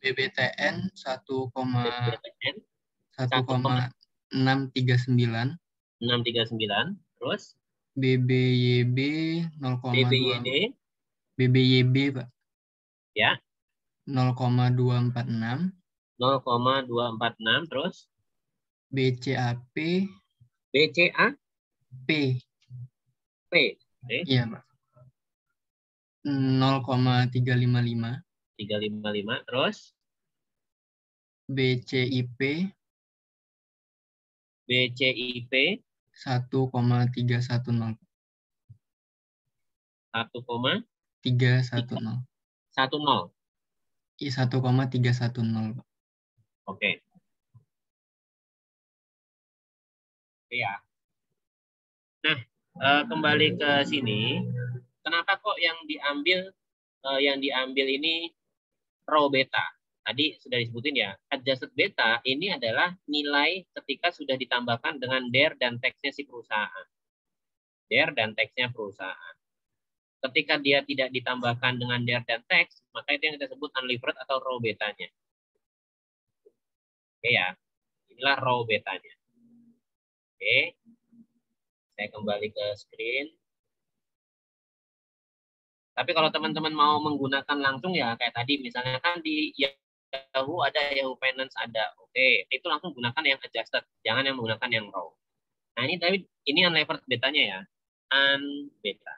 [SPEAKER 2] BBTN
[SPEAKER 1] 1,639 terus?
[SPEAKER 2] BBYB 0,2. BBYB, Pak.
[SPEAKER 1] Ya.
[SPEAKER 2] 0,246.
[SPEAKER 1] 0,246 terus?
[SPEAKER 2] BCAP
[SPEAKER 1] P.
[SPEAKER 2] Iya, Pak. 0,355.
[SPEAKER 1] 355 terus?
[SPEAKER 2] BCIP
[SPEAKER 1] 1,310.
[SPEAKER 2] 1,310.
[SPEAKER 1] 10.
[SPEAKER 2] Iya, 1,310, Pak.
[SPEAKER 1] Oke. Ya. Nah, kembali ke sini. Kenapa kok yang diambil ini raw beta? Tadi sudah disebutin ya. Adjusted beta ini adalah nilai ketika sudah ditambahkan dengan DER dan teksnya si perusahaan. DER dan teksnya perusahaan. Ketika dia tidak ditambahkan dengan DER dan teks, maka itu yang kita sebut unlevered atau raw betanya. Oke ya. Inilah raw betanya. Oke. Saya kembali ke screen. Tapi kalau teman-teman mau menggunakan langsung ya kayak tadi misalnya kan di Yahoo ada Yahoo Finance ada. Oke, itu langsung gunakan yang adjusted, jangan yang menggunakan yang raw. Nah, ini unlevered betanya ya. Unbeta.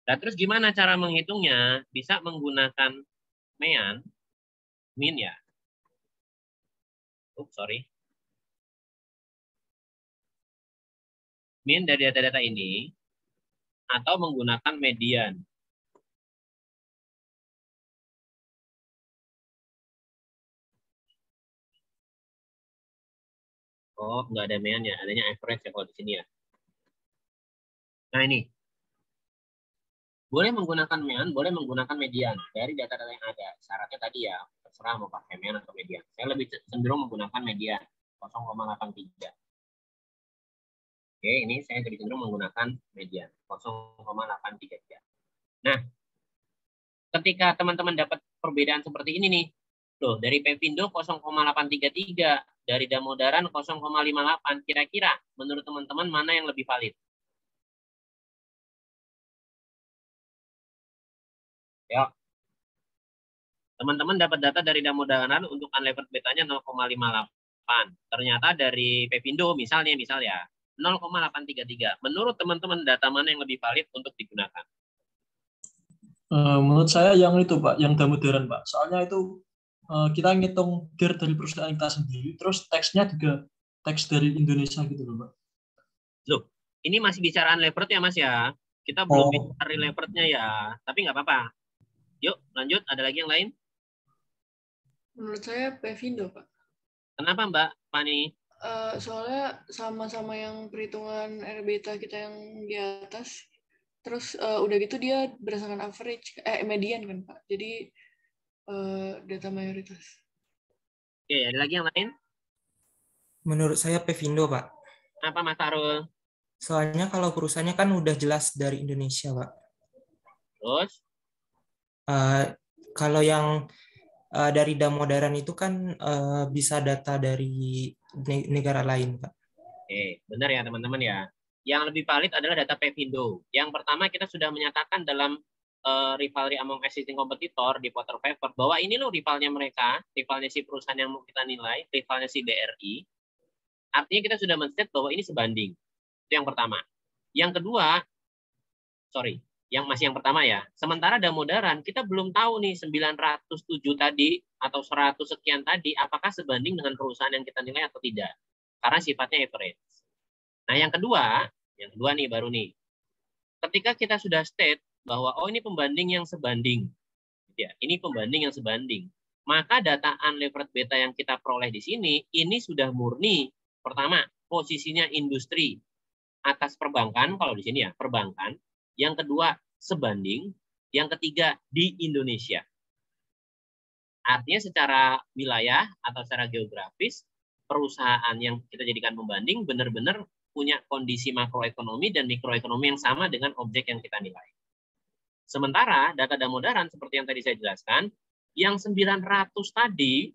[SPEAKER 1] Nah, terus gimana cara menghitungnya? Bisa menggunakan min ya. Sorry. Min dari data-data ini atau menggunakan median. Oh, nggak ada median ya, adanya average ya kalau di sini ya. Nah ini, boleh menggunakan median, boleh menggunakan median dari data-data yang ada. Syaratnya tadi ya, terserah mau pakai median atau median. Saya lebih cenderung menggunakan median 0,83. Oke, ini saya lebih cenderung menggunakan median 0,833. Nah, ketika teman-teman dapat perbedaan seperti ini nih, loh dari Pevindo 0,833, dari Damodaran 0,58, kira-kira menurut teman-teman mana yang lebih valid? Ya. Teman-teman dapat data dari Damodaran untuk unlevered betanya 0,58. Ternyata dari Pevindo misal ya 0,833. Menurut teman-teman data mana yang lebih valid untuk digunakan?
[SPEAKER 5] Menurut saya yang itu Pak, yang Damodaran Pak. Soalnya itu kita ngitung DER dari perusahaan kita sendiri, terus teksnya juga teks dari Indonesia gitu loh Pak.
[SPEAKER 1] Loh, ini masih bicara unlevered ya Mas ya? Kita belum bicara leverednya ya, tapi nggak apa-apa. Yuk lanjut, ada lagi yang lain?
[SPEAKER 3] Menurut saya Pevindo Pak.
[SPEAKER 1] Kenapa Mbak Fani?
[SPEAKER 3] Soalnya sama-sama yang perhitungan R beta kita yang di atas, terus udah gitu dia berdasarkan average, median kan Pak. Jadi data mayoritas.
[SPEAKER 1] Oke, ada lagi yang lain?
[SPEAKER 6] Menurut saya Pevindo Pak.
[SPEAKER 1] Apa Mas Arul?
[SPEAKER 6] Soalnya kalau perusahaannya kan udah jelas dari Indonesia Pak.
[SPEAKER 1] Terus?
[SPEAKER 6] Kalau yang dari Damodaran itu kan bisa data dari negara lain, Pak.
[SPEAKER 1] Oke, benar ya teman-teman ya. Yang lebih valid adalah data Pevindo. Yang pertama kita sudah menyatakan dalam rivalry among existing competitor di Porter Paper bahwa ini loh rivalnya mereka, rivalnya si perusahaan yang mau kita nilai, rivalnya si BRI. Artinya kita sudah men-state bahwa ini sebanding. Itu yang pertama. Yang kedua, yang pertama ya. Sementara Damodaran kita belum tahu nih 907 tadi atau 100 sekian tadi apakah sebanding dengan perusahaan yang kita nilai atau tidak. Karena sifatnya average. Nah, yang kedua nih baru nih. Ketika kita sudah state bahwa ini pembanding yang sebanding. Ya, ini pembanding yang sebanding. Maka data unlevered beta yang kita peroleh di sini ini sudah murni. Pertama, posisinya industri atas perbankan, kalau di sini ya, perbankan. Yang kedua, sebanding. Yang ketiga, di Indonesia. Artinya secara wilayah atau secara geografis, perusahaan yang kita jadikan pembanding benar-benar punya kondisi makroekonomi dan mikroekonomi yang sama dengan objek yang kita nilai. Sementara data Damodaran, seperti yang tadi saya jelaskan, yang 900 tadi,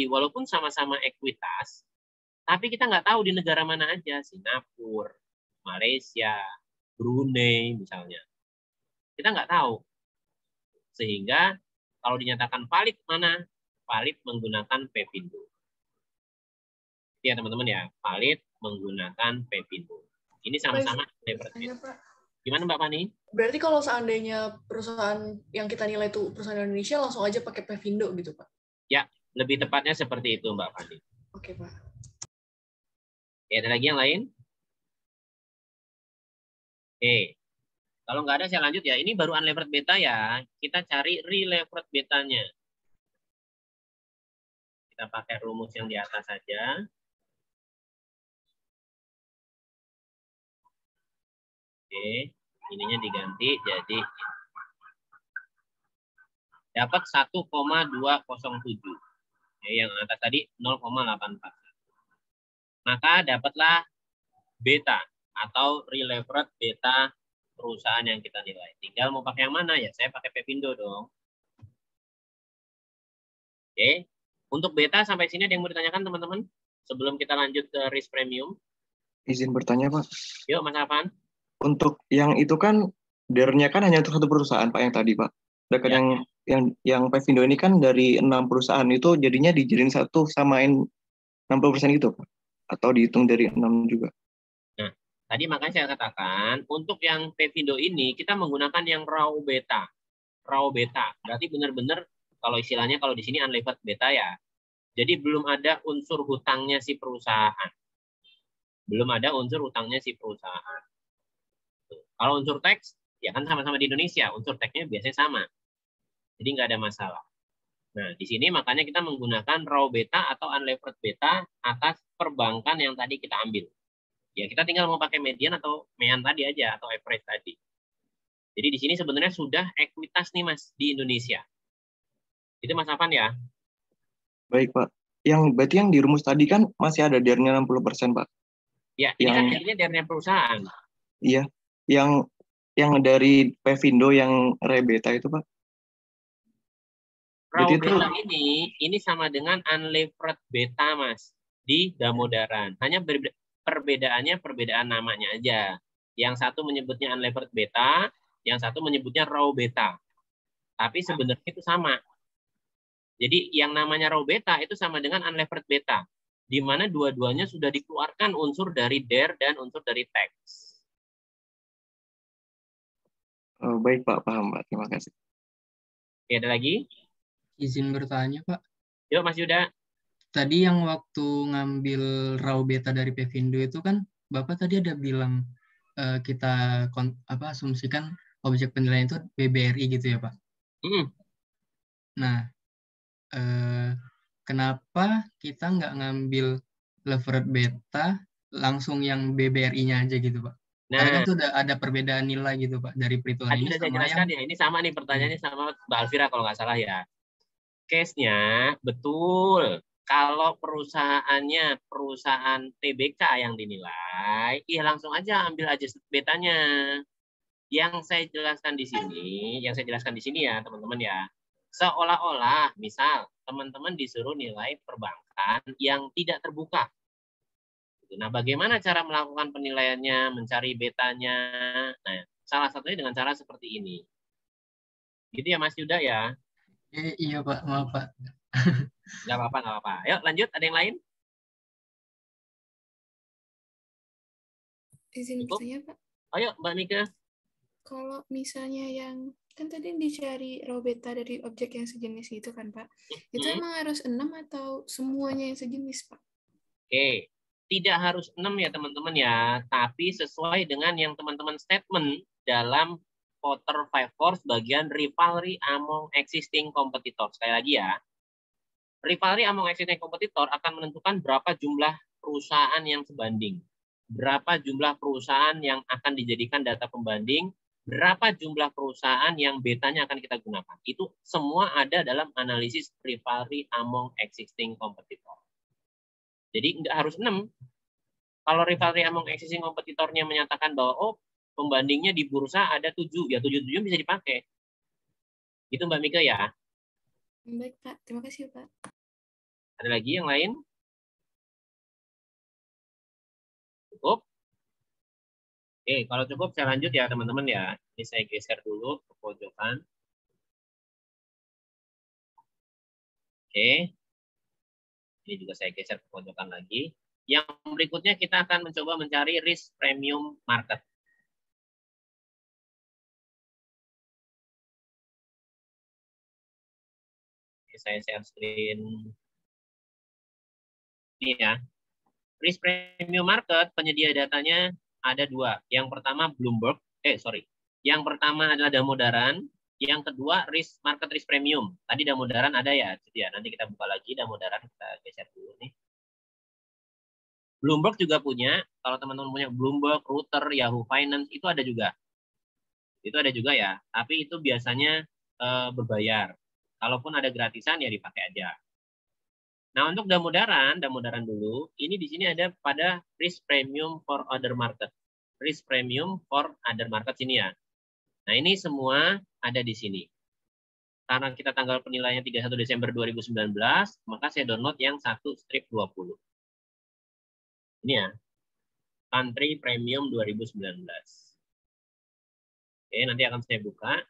[SPEAKER 1] walaupun sama-sama ekuitas, tapi kita nggak tahu di negara mana aja, Singapura, Malaysia, Brunei misalnya. Kita nggak tahu. Sehingga kalau dinyatakan valid mana? Valid menggunakan Pevindo. Ya teman-teman ya, valid menggunakan Pevindo. Ini sama-sama levered beta. Gimana Mbak Fani?
[SPEAKER 3] Berarti kalau seandainya perusahaan yang kita nilai itu perusahaan Indonesia langsung aja pakai Pevindo gitu Pak?
[SPEAKER 1] Ya, lebih tepatnya seperti itu Mbak Fani.
[SPEAKER 3] Oke Pak.
[SPEAKER 1] Ya, ada lagi yang lain? Oke, kalau nggak ada saya lanjut ya. Ini baru unlevered beta ya. Kita cari relevered betanya. Kita pakai rumus yang di atas saja. Oke, ininya diganti jadi dapat 1,207. Yang atas tadi 0,84. Maka dapatlah beta atau relevered beta perusahaan yang kita nilai. Tinggal mau pakai yang mana ya? Saya pakai Pevindo dong. Oke. Untuk beta sampai sini ada yang mau ditanyakan teman-teman? Sebelum kita lanjut ke risk premium.
[SPEAKER 7] Izin bertanya Pak.
[SPEAKER 1] Yuk Mas Afan.
[SPEAKER 7] Untuk yang itu kan DER-nya kan hanya untuk satu perusahaan Pak yang tadi Pak. Sedangkan yang Pevindo ini kan dari 6 perusahaan itu jadinya dijadiin satu samain 60% gitu Pak. Atau dihitung dari 6 juga.
[SPEAKER 1] Nah, tadi makanya saya katakan, untuk yang Pevindo ini, kita menggunakan yang raw beta. Raw beta, berarti benar-benar, kalau istilahnya, kalau di sini unlevered beta ya. Jadi belum ada unsur hutangnya si perusahaan. Belum ada unsur hutangnya si perusahaan. Kalau unsur teks, ya kan sama-sama di Indonesia. Unsur teksnya biasanya sama. Jadi nggak ada masalah. Nah, di sini makanya kita menggunakan raw beta atau unlevered beta atas perbankan yang tadi kita ambil. Ya, kita tinggal mau pakai median atau mean tadi aja, atau average tadi. Jadi di sini sebenarnya sudah ekuitas nih Mas, di Indonesia. Itu Mas Afan ya?
[SPEAKER 7] Baik Pak. Berarti yang di rumus tadi kan masih ada DER-nya 60% Pak?
[SPEAKER 1] Ya, ini kan DER-nya DER-nya perusahaan.
[SPEAKER 7] Iya. Yang dari Pevindo yang rebeta itu Pak?
[SPEAKER 1] Raw beta ini sama dengan unlevered beta Mas, di Damodaran. Hanya perbedaan namanya aja. Yang satu menyebutnya unlevered beta, yang satu menyebutnya raw beta. Tapi sebenarnya itu sama. Jadi yang namanya raw beta itu sama dengan unlevered beta, di mana dua-duanya sudah dikeluarkan unsur dari DER dan unsur dari teks.
[SPEAKER 7] Oh, baik Pak, paham Pak. Terima kasih.
[SPEAKER 1] Oke, ada lagi?
[SPEAKER 2] Izin bertanya Pak.
[SPEAKER 1] Yuk Mas Yuda.
[SPEAKER 2] Tadi yang waktu ngambil raw beta dari Pevindo itu kan Bapak tadi ada bilang kita asumsikan objek penilaian itu BBRI gitu ya Pak. Nah, kenapa kita nggak ngambil levered beta langsung yang BBRI-nya aja gitu Pak?
[SPEAKER 1] Nah,
[SPEAKER 2] karena kan itu ada perbedaan nilai gitu Pak dari perhitungan ini
[SPEAKER 1] saya jelaskan ya, ini sama nih pertanyaannya sama Mbak Alvira kalau nggak salah ya. Case-nya betul. Kalau perusahaan TBK yang dinilai, langsung aja ambil aja betanya. Yang saya jelaskan di sini ya teman-teman ya. Seolah-olah misal teman-teman disuruh nilai perbankan yang tidak terbuka. Nah, bagaimana cara melakukan penilaiannya, mencari betanya? Nah, Salah satunya dengan cara seperti ini. Gitu ya Mas Yuda ya?
[SPEAKER 2] Iya Pak, maaf Pak.
[SPEAKER 1] Nggak apa-apa, nggak apa-apa. Ayo lanjut, ada yang lain?
[SPEAKER 8] Izin
[SPEAKER 1] Cukup?
[SPEAKER 8] bertanya Pak.
[SPEAKER 1] Ayo Mbak Mika.
[SPEAKER 8] Kalau misalnya yang kan tadi dicari raw beta dari objek yang sejenis itu kan Pak, itu emang harus 6 atau semuanya yang sejenis Pak?
[SPEAKER 1] Oke, tidak harus 6 ya teman-teman ya, tapi sesuai dengan yang teman-teman statement dalam Potter Five Force bagian rivalry among existing competitors. Sekali lagi ya, rivalry among existing competitor akan menentukan berapa jumlah perusahaan yang sebanding, berapa jumlah perusahaan yang akan dijadikan data pembanding, berapa jumlah perusahaan yang betanya akan kita gunakan. Itu semua ada dalam analisis rivalry among existing competitor. Jadi nggak harus 6. Kalau rivalry among existing kompetitornya menyatakan bahwa oh pembandingnya di bursa ada 7, ya 7 bisa dipakai. Itu Mbak Mika ya.
[SPEAKER 8] Baik Pak, terima kasih Pak.
[SPEAKER 1] Ada lagi yang lain? Cukup? Oke, kalau cukup saya lanjut ya teman-teman ya. Ini saya geser dulu ke pojokan. Oke. Ini juga saya geser ke pojokan lagi. Yang berikutnya kita akan mencoba mencari risk premium market. Oke, saya share screen. Ini ya. Risk premium market, penyedia datanya ada 2. Yang pertama Bloomberg. Yang pertama adalah Damodaran. Yang kedua market risk premium. Tadi Damodaran ada ya. Jadi ya nanti kita buka lagi Damodaran, kita geser dulu nih. Bloomberg juga punya. Kalau teman-teman punya Bloomberg, Reuters, Yahoo Finance itu ada juga. Itu ada juga ya. Tapi itu biasanya berbayar. Kalaupun ada gratisan ya dipakai aja. Nah, untuk Damodaran dulu, ini di sini ada pada risk premium for other market. Risk premium for other market sini ya. Nah, ini semua ada di sini. Karena kita tanggal penilaiannya 31 Desember 2019, maka saya download yang 1/20. Ini ya. Country Premium 2019. Oke, nanti akan saya buka.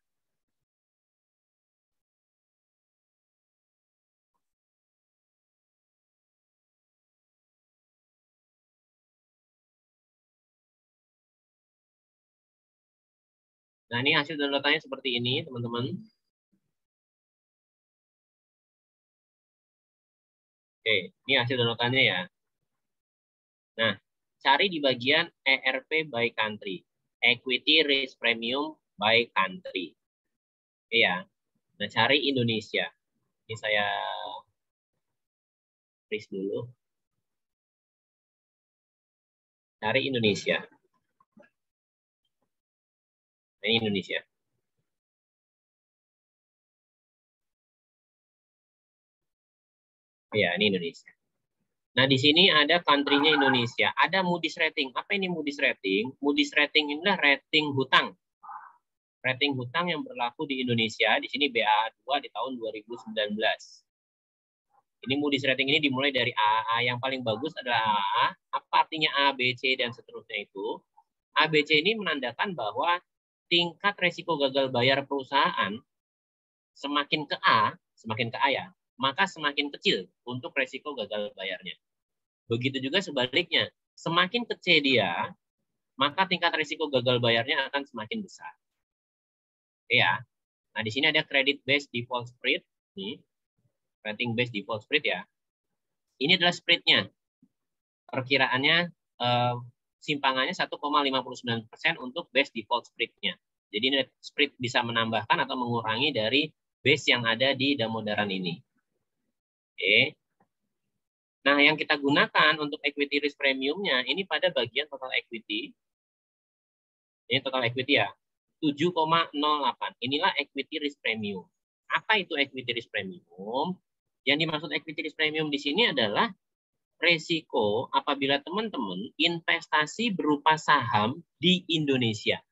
[SPEAKER 1] Nah, ini hasil downloadannya seperti ini, teman-teman. Oke, ini hasil downloadannya ya. Nah, cari di bagian ERP by country. Equity Risk Premium by country. Oke ya. Nah, cari Indonesia. Ini saya freeze dulu. Cari Indonesia. Ini Indonesia. Ya, ini Indonesia. Nah, di sini ada country-nya Indonesia. Ada Moody's rating. Apa ini Moody's rating? Moody's rating ini adalah rating hutang. Rating hutang yang berlaku di Indonesia. Di sini BA2 di tahun 2019. Ini Moody's rating ini dimulai dari AA. Yang paling bagus adalah AA. Apa artinya A, B, C, dan seterusnya itu? A, B, C ini menandakan bahwa tingkat resiko gagal bayar perusahaan semakin ke A ya, maka semakin kecil untuk resiko gagal bayarnya. Begitu juga sebaliknya, semakin kecil dia, maka tingkat resiko gagal bayarnya akan semakin besar. Oke ya. Nah, di sini ada credit based default spread, nih. Rating based default spread ya. Ini adalah spreadnya. Perkiraannya simpangannya 1,59% untuk base default spread-nya. Jadi net spread bisa menambahkan atau mengurangi dari base yang ada di Damodaran ini. Oke. Nah, yang kita gunakan untuk equity risk premiumnya ini pada bagian total equity. Ini total equity ya. 7,08. Inilah equity risk premium. Apa itu equity risk premium? Yang dimaksud equity risk premium di sini adalah resiko apabila teman-teman investasi berupa saham di Indonesia.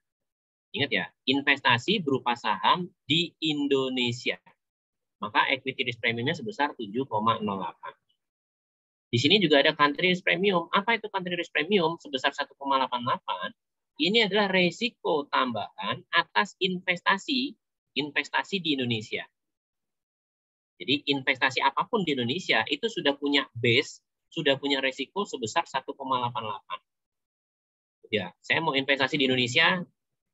[SPEAKER 1] Ingat ya, investasi berupa saham di Indonesia. Maka equity risk premiumnya sebesar 7,08. Di sini juga ada country risk premium. Apa itu country risk premium? Sebesar 1,88. Ini adalah resiko tambahan atas investasi di Indonesia. Jadi investasi apapun di Indonesia itu sudah punya base, sudah punya resiko sebesar 1,88. Ya, saya mau investasi di Indonesia,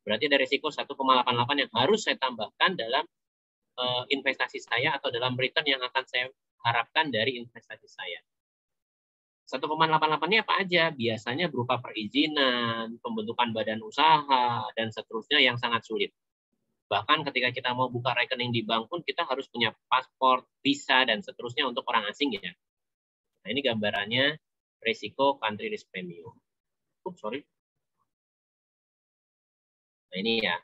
[SPEAKER 1] berarti ada resiko 1,88 yang harus saya tambahkan dalam investasi saya atau dalam return yang akan saya harapkan dari investasi saya. 1,88-nya apa aja? Biasanya berupa perizinan, pembentukan badan usaha, dan seterusnya yang sangat sulit. Bahkan ketika kita mau buka rekening di bank pun kita harus punya paspor, visa, dan seterusnya untuk orang asing ya. Nah, ini gambarannya risiko country risk premium. Sorry. Nah, ini ya.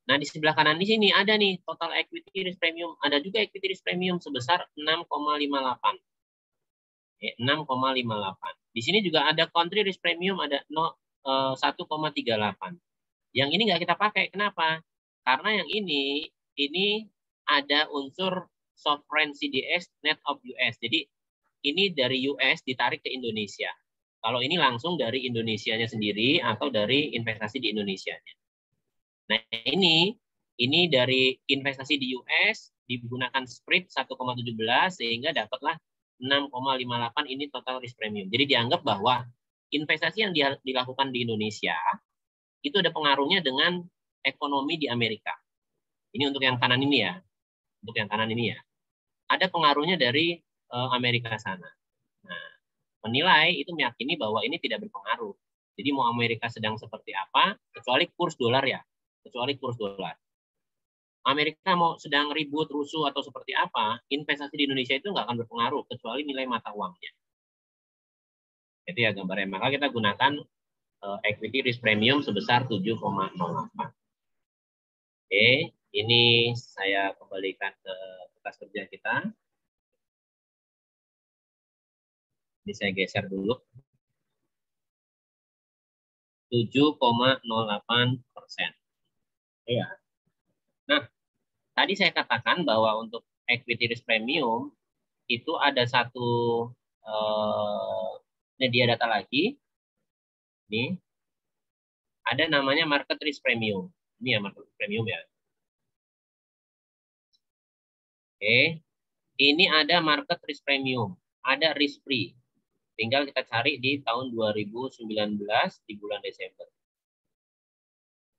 [SPEAKER 1] Nah, di sebelah kanan di sini ada nih total equity risk premium. Ada juga equity risk premium sebesar 6,58. 6,58. Di sini juga ada country risk premium ada 1,38. Yang ini nggak kita pakai. Kenapa? Karena yang ini ada unsur sovereign CDS net of US. Jadi ini dari US ditarik ke Indonesia. Kalau ini langsung dari Indonesianya sendiri atau dari investasi di Indonesianya. Nah, ini dari investasi di US digunakan spread 1,17 sehingga dapatlah 6,58 ini total risk premium. Jadi dianggap bahwa investasi yang dilakukan di Indonesia itu ada pengaruhnya dengan ekonomi di Amerika. Ini untuk yang kanan ini ya. Untuk yang kanan ini ya. Ada pengaruhnya dari Amerika sana. Nah, penilai itu meyakini bahwa ini tidak berpengaruh. Jadi mau Amerika sedang seperti apa, kecuali kurs dolar ya. Kecuali kurs dolar. Amerika mau sedang ribut, rusuh, atau seperti apa, investasi di Indonesia itu nggak akan berpengaruh, kecuali nilai mata uangnya. Itu ya gambarnya. Maka kita gunakan equity risk premium sebesar 7,08. Oke, ini saya kembalikan ke kertas kerja kita. Ini saya geser dulu. 7,08%. Ya. Nah, tadi saya katakan bahwa untuk equity risk premium itu ada satu media data lagi. Ini ada namanya market risk premium. Ini ya market risk premium ya. Oke, ini ada market risk premium, ada risk free. Tinggal kita cari di tahun 2019 di bulan Desember.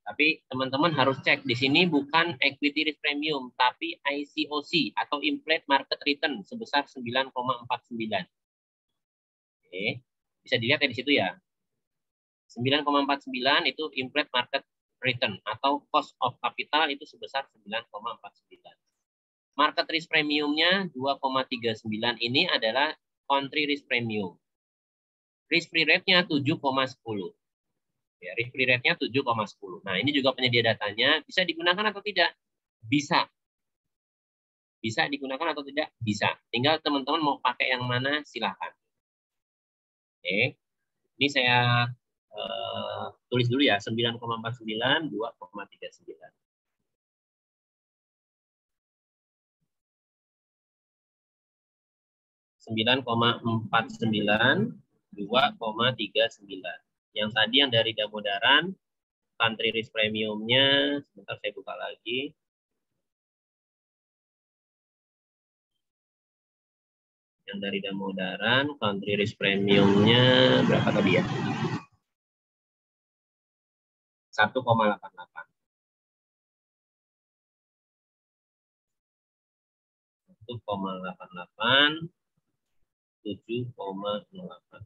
[SPEAKER 1] Tapi teman-teman harus cek di sini bukan equity risk premium, tapi ICOC atau implied market return sebesar 9,49. Oke, bisa dilihat ya di situ ya. 9,49 itu implied market return atau cost of capital itu sebesar 9,49. Market risk premiumnya 2,39 ini adalah country risk premium. Risk free rate-nya 7,10. Ya, risk free rate-nya 7,10. Nah, ini juga penyedia datanya. Bisa digunakan atau tidak? Bisa. Bisa digunakan atau tidak? Bisa. Tinggal teman-teman mau pakai yang mana, silakan. Oke. Ini saya tulis dulu ya, 9,49, 2,39. $9,49, 2,39. Yang tadi yang dari Damodaran, country risk premiumnya, sebentar saya buka lagi. Yang dari Damodaran, country risk premiumnya berapa tadi ya? 1,88. 1,88, 7,08.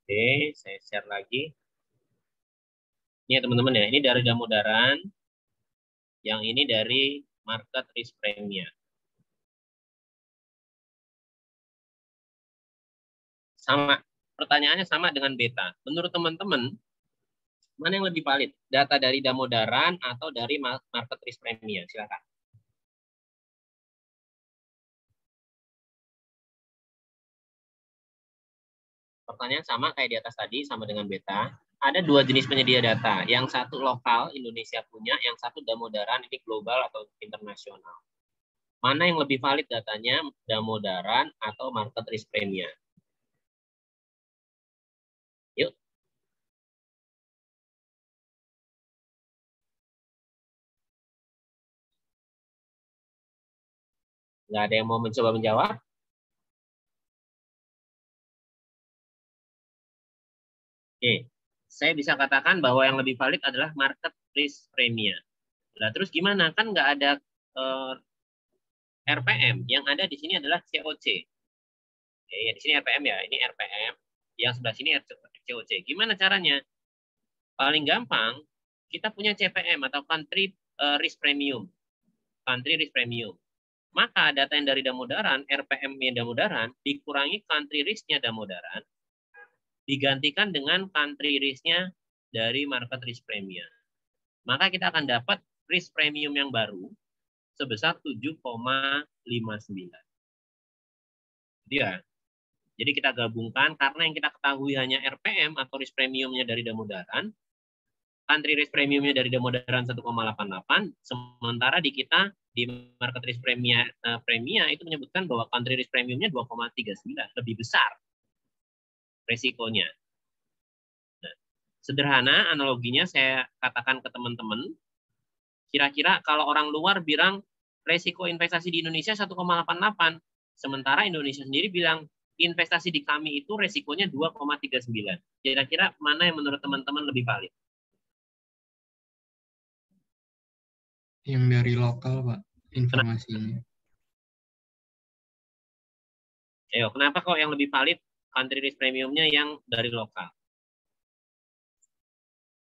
[SPEAKER 1] Oke, saya share lagi. Ini ya teman-teman ya, ini dari Damodaran, yang ini dari market risk premium. Sama, pertanyaannya sama dengan beta. Menurut teman-teman, mana yang lebih valid? Data dari Damodaran atau dari market risk premium? Silakan. Pertanyaan sama kayak di atas tadi, sama dengan beta. Ada dua jenis penyedia data. Yang satu lokal, Indonesia punya. Yang satu Damodaran, ini global atau internasional. Mana yang lebih valid datanya, Damodaran atau market risk premium? Yuk. Nggak ada yang mau mencoba menjawab? Oke, saya bisa katakan bahwa yang lebih valid adalah market risk premia. Nah, terus gimana? Kan nggak ada RPM. Yang ada di sini adalah COC. Oke, ya, di sini RPM ya. Ini RPM. Yang sebelah sini COC. Gimana caranya? Paling gampang, kita punya CPM atau Country Risk Premium. Country Risk Premium. Maka data yang dari Damodaran, RPM-nya Damodaran, dikurangi country risk-nya Damodaran, digantikan dengan country risk-nya dari market risk premia. Maka kita akan dapat risk premium yang baru sebesar 7,59. Ya. Jadi kita gabungkan karena yang kita ketahui hanya RPM atau risk premiumnya dari Damodaran, country risk premiumnya dari Damodaran 1,88, sementara di kita di market risk premia itu menyebutkan bahwa country risk premiumnya 2,39, lebih besar resikonya. Nah, sederhana analoginya saya katakan ke teman-teman, kira-kira kalau orang luar bilang resiko investasi di Indonesia 1,88, sementara Indonesia sendiri bilang investasi di kami itu resikonya 2,39. Kira-kira mana yang menurut teman-teman lebih valid?
[SPEAKER 2] Yang dari lokal, Pak, informasinya.
[SPEAKER 1] Ayo, kenapa kok yang lebih valid country risk premiumnya yang dari lokal?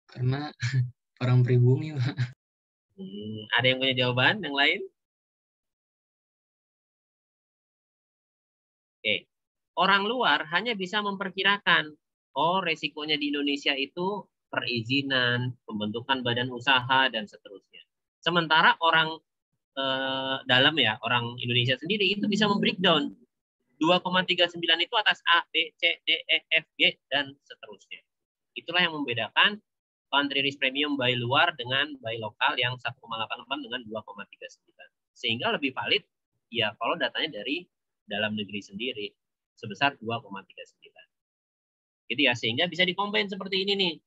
[SPEAKER 2] Karena orang pribumi, Pak.
[SPEAKER 1] Ada yang punya jawaban yang lain? Oke. Orang luar hanya bisa memperkirakan, oh resikonya di Indonesia itu perizinan, pembentukan badan usaha, dan seterusnya. Sementara orang dalam ya, orang Indonesia sendiri itu bisa membreakdown 2,39 itu atas A, B, C, D, E, F, G, dan seterusnya. Itulah yang membedakan country risk premium by luar dengan by lokal yang 1,88 dengan 2,39. Sehingga lebih valid ya kalau datanya dari dalam negeri sendiri sebesar 2,39. Gitu ya, sehingga bisa dikombin seperti ini nih.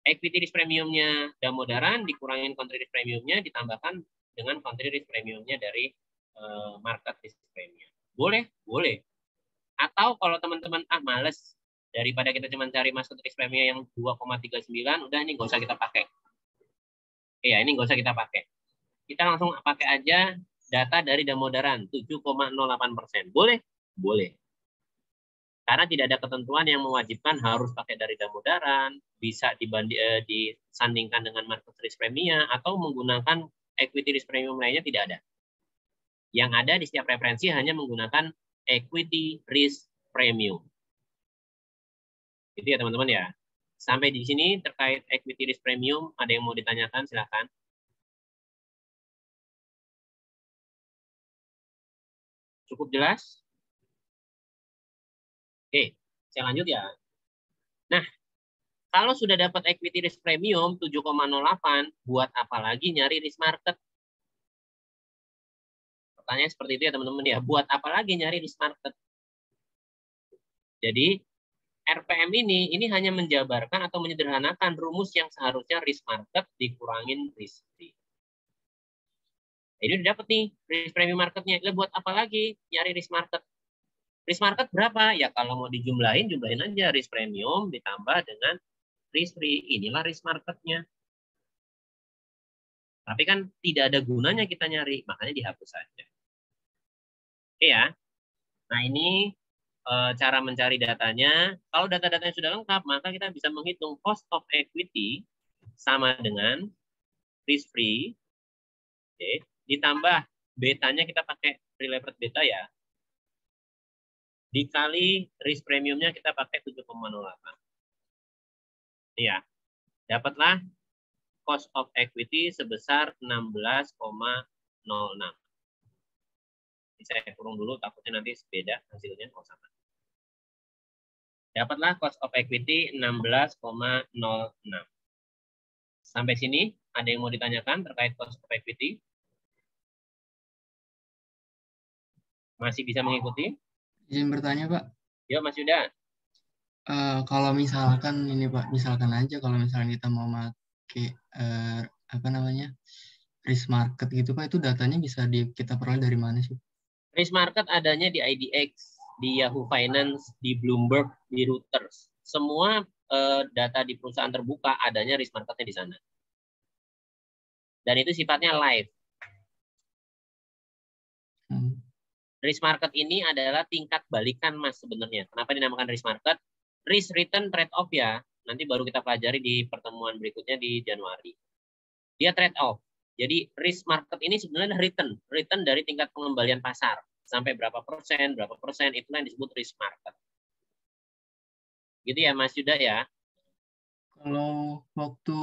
[SPEAKER 1] Equity risk premiumnya Damodaran dikurangin country risk premiumnya ditambahkan dengan country risk premiumnya dari market risk premium. Boleh, boleh. Atau kalau teman-teman males, daripada kita cuma cari market risk premium yang 2,39, udah ini nggak usah kita pakai. Iya, ini nggak usah kita pakai. Kita langsung pakai aja data dari Damodaran 7,08%. Boleh? Boleh. Karena tidak ada ketentuan yang mewajibkan harus pakai dari Damodaran, bisa disandingkan dengan market risk premium atau menggunakan equity risk premium lainnya, tidak ada. Yang ada di setiap referensi hanya menggunakan equity risk premium. Gitu ya teman-teman ya. Sampai di sini terkait equity risk premium, ada yang mau ditanyakan silakan. Cukup jelas? Oke, saya lanjut ya. Nah, kalau sudah dapat equity risk premium 7,08, buat apa lagi nyari risk market? Pertanyaan seperti itu ya teman-teman ya. Buat apa lagi nyari risk market? Jadi RPM ini hanya menjabarkan atau menyederhanakan rumus yang seharusnya risk market dikurangin risk free. Ini udah dapet nih risk premium marketnya. Buat apa lagi nyari risk market? Risk market berapa? Ya kalau mau jumlahin aja risk premium ditambah dengan risk free. Inilah risk marketnya. Tapi kan tidak ada gunanya kita nyari, makanya dihapus saja. Oke ya. Nah ini cara mencari datanya. Kalau data-datanya sudah lengkap, maka kita bisa menghitung cost of equity sama dengan risk free. Oke. Ditambah betanya kita pakai pre-levered beta ya. Dikali risk premiumnya kita pakai 7,08. Iya. Dapatlah cost of equity sebesar 16,06. Saya kurung dulu, takutnya nanti beda hasilnya kalau sama. Dapatlah cost of equity 16,06. Sampai sini, ada yang mau ditanyakan terkait cost of equity? Masih bisa mengikuti?
[SPEAKER 2] Izin bertanya, Pak.
[SPEAKER 1] Ya, Mas Yuda.
[SPEAKER 2] Kalau misalkan ini, Pak, misalkan aja kalau misalnya kita mau pakai risk market gitu Pak, itu datanya bisa kita peroleh dari mana sih?
[SPEAKER 1] Risk market adanya di IDX, di Yahoo Finance, di Bloomberg, di Reuters. Semua data di perusahaan terbuka adanya risk marketnya di sana. Dan itu sifatnya live. Risk market ini adalah tingkat balikan Mas sebenarnya. Kenapa dinamakan risk market? Risk return trade off ya. Nanti baru kita pelajari di pertemuan berikutnya di Januari. Dia trade off. Jadi risk market ini sebenarnya return dari tingkat pengembalian pasar. Sampai berapa persen, itulah yang disebut risk market. Gitu ya Mas Yuda ya.
[SPEAKER 2] Kalau waktu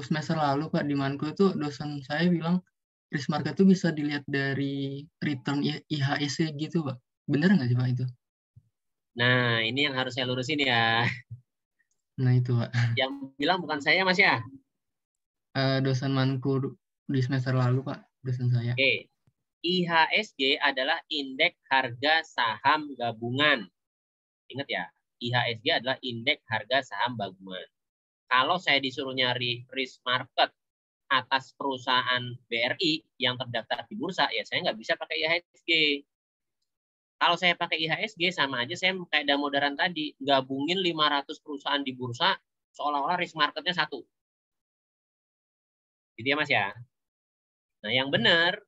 [SPEAKER 2] semester lalu Pak di Mankul itu dosen saya bilang risk market itu bisa dilihat dari return IHSG gitu Pak. Bener nggak sih Pak itu?
[SPEAKER 1] Nah ini yang harus saya lurusin ya.
[SPEAKER 2] Nah itu Pak.
[SPEAKER 1] Yang bilang bukan saya Mas ya.
[SPEAKER 2] Dosen Mankul di semester lalu Pak, dosen saya.
[SPEAKER 1] Oke. IHSG adalah indeks harga saham gabungan. Ingat ya, IHSG adalah indeks harga saham gabungan. Kalau saya disuruh nyari risk market atas perusahaan BRI yang terdaftar di bursa, ya saya nggak bisa pakai IHSG. Kalau saya pakai IHSG, sama aja saya kayak Damodaran tadi, gabungin 500 perusahaan di bursa, seolah-olah risk marketnya satu. Gitu ya Mas ya. Nah yang benar,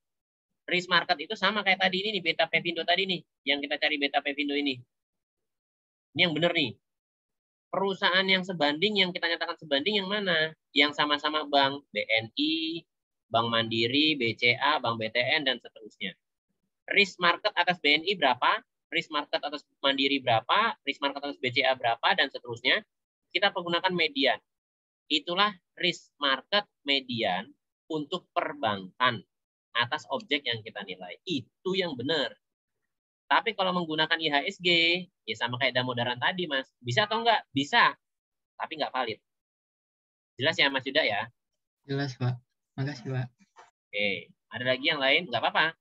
[SPEAKER 1] risk market itu sama kayak tadi ini nih, Beta Pevindo tadi nih, yang kita cari Beta Pevindo ini. Ini yang benar nih. Perusahaan yang sebanding, yang kita nyatakan sebanding yang mana? Yang sama-sama bank BNI, Bank Mandiri, BCA, Bank BTN, dan seterusnya. Risk market atas BNI berapa? Risk market atas Mandiri berapa? Risk market atas BCA berapa? Dan seterusnya. Kita menggunakan median. Itulah risk market median untuk perbankan atas objek yang kita nilai. Itu yang benar. Tapi kalau menggunakan IHSG, ya sama kayak Damodaran tadi, Mas. Bisa atau enggak? Bisa. Tapi enggak valid. Jelas ya, Mas Yuda ya?
[SPEAKER 2] Jelas, Pak. Makasih, Pak.
[SPEAKER 1] Oke. Ada lagi yang lain? Enggak apa-apa.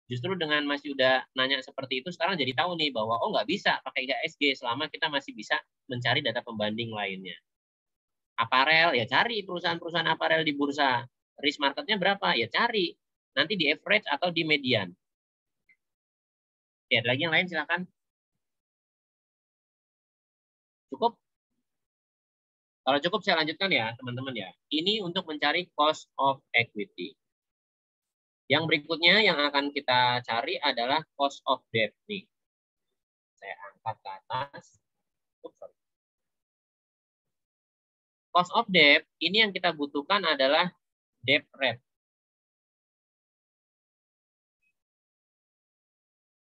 [SPEAKER 1] Justru dengan Mas Yuda nanya seperti itu, sekarang jadi tahu nih bahwa, oh enggak bisa pakai IHSG selama kita masih bisa mencari data pembanding lainnya. Aparel, ya cari perusahaan-perusahaan aparel di bursa. Risk marketnya berapa? Ya cari. Nanti di average atau di median. Oke, ada lagi yang lain silakan. Cukup? Kalau cukup saya lanjutkan ya, teman-teman ya. Ini untuk mencari cost of equity. Yang berikutnya yang akan kita cari adalah cost of debt nih. Saya angkat ke atas. Cost of debt ini yang kita butuhkan adalah debt rate.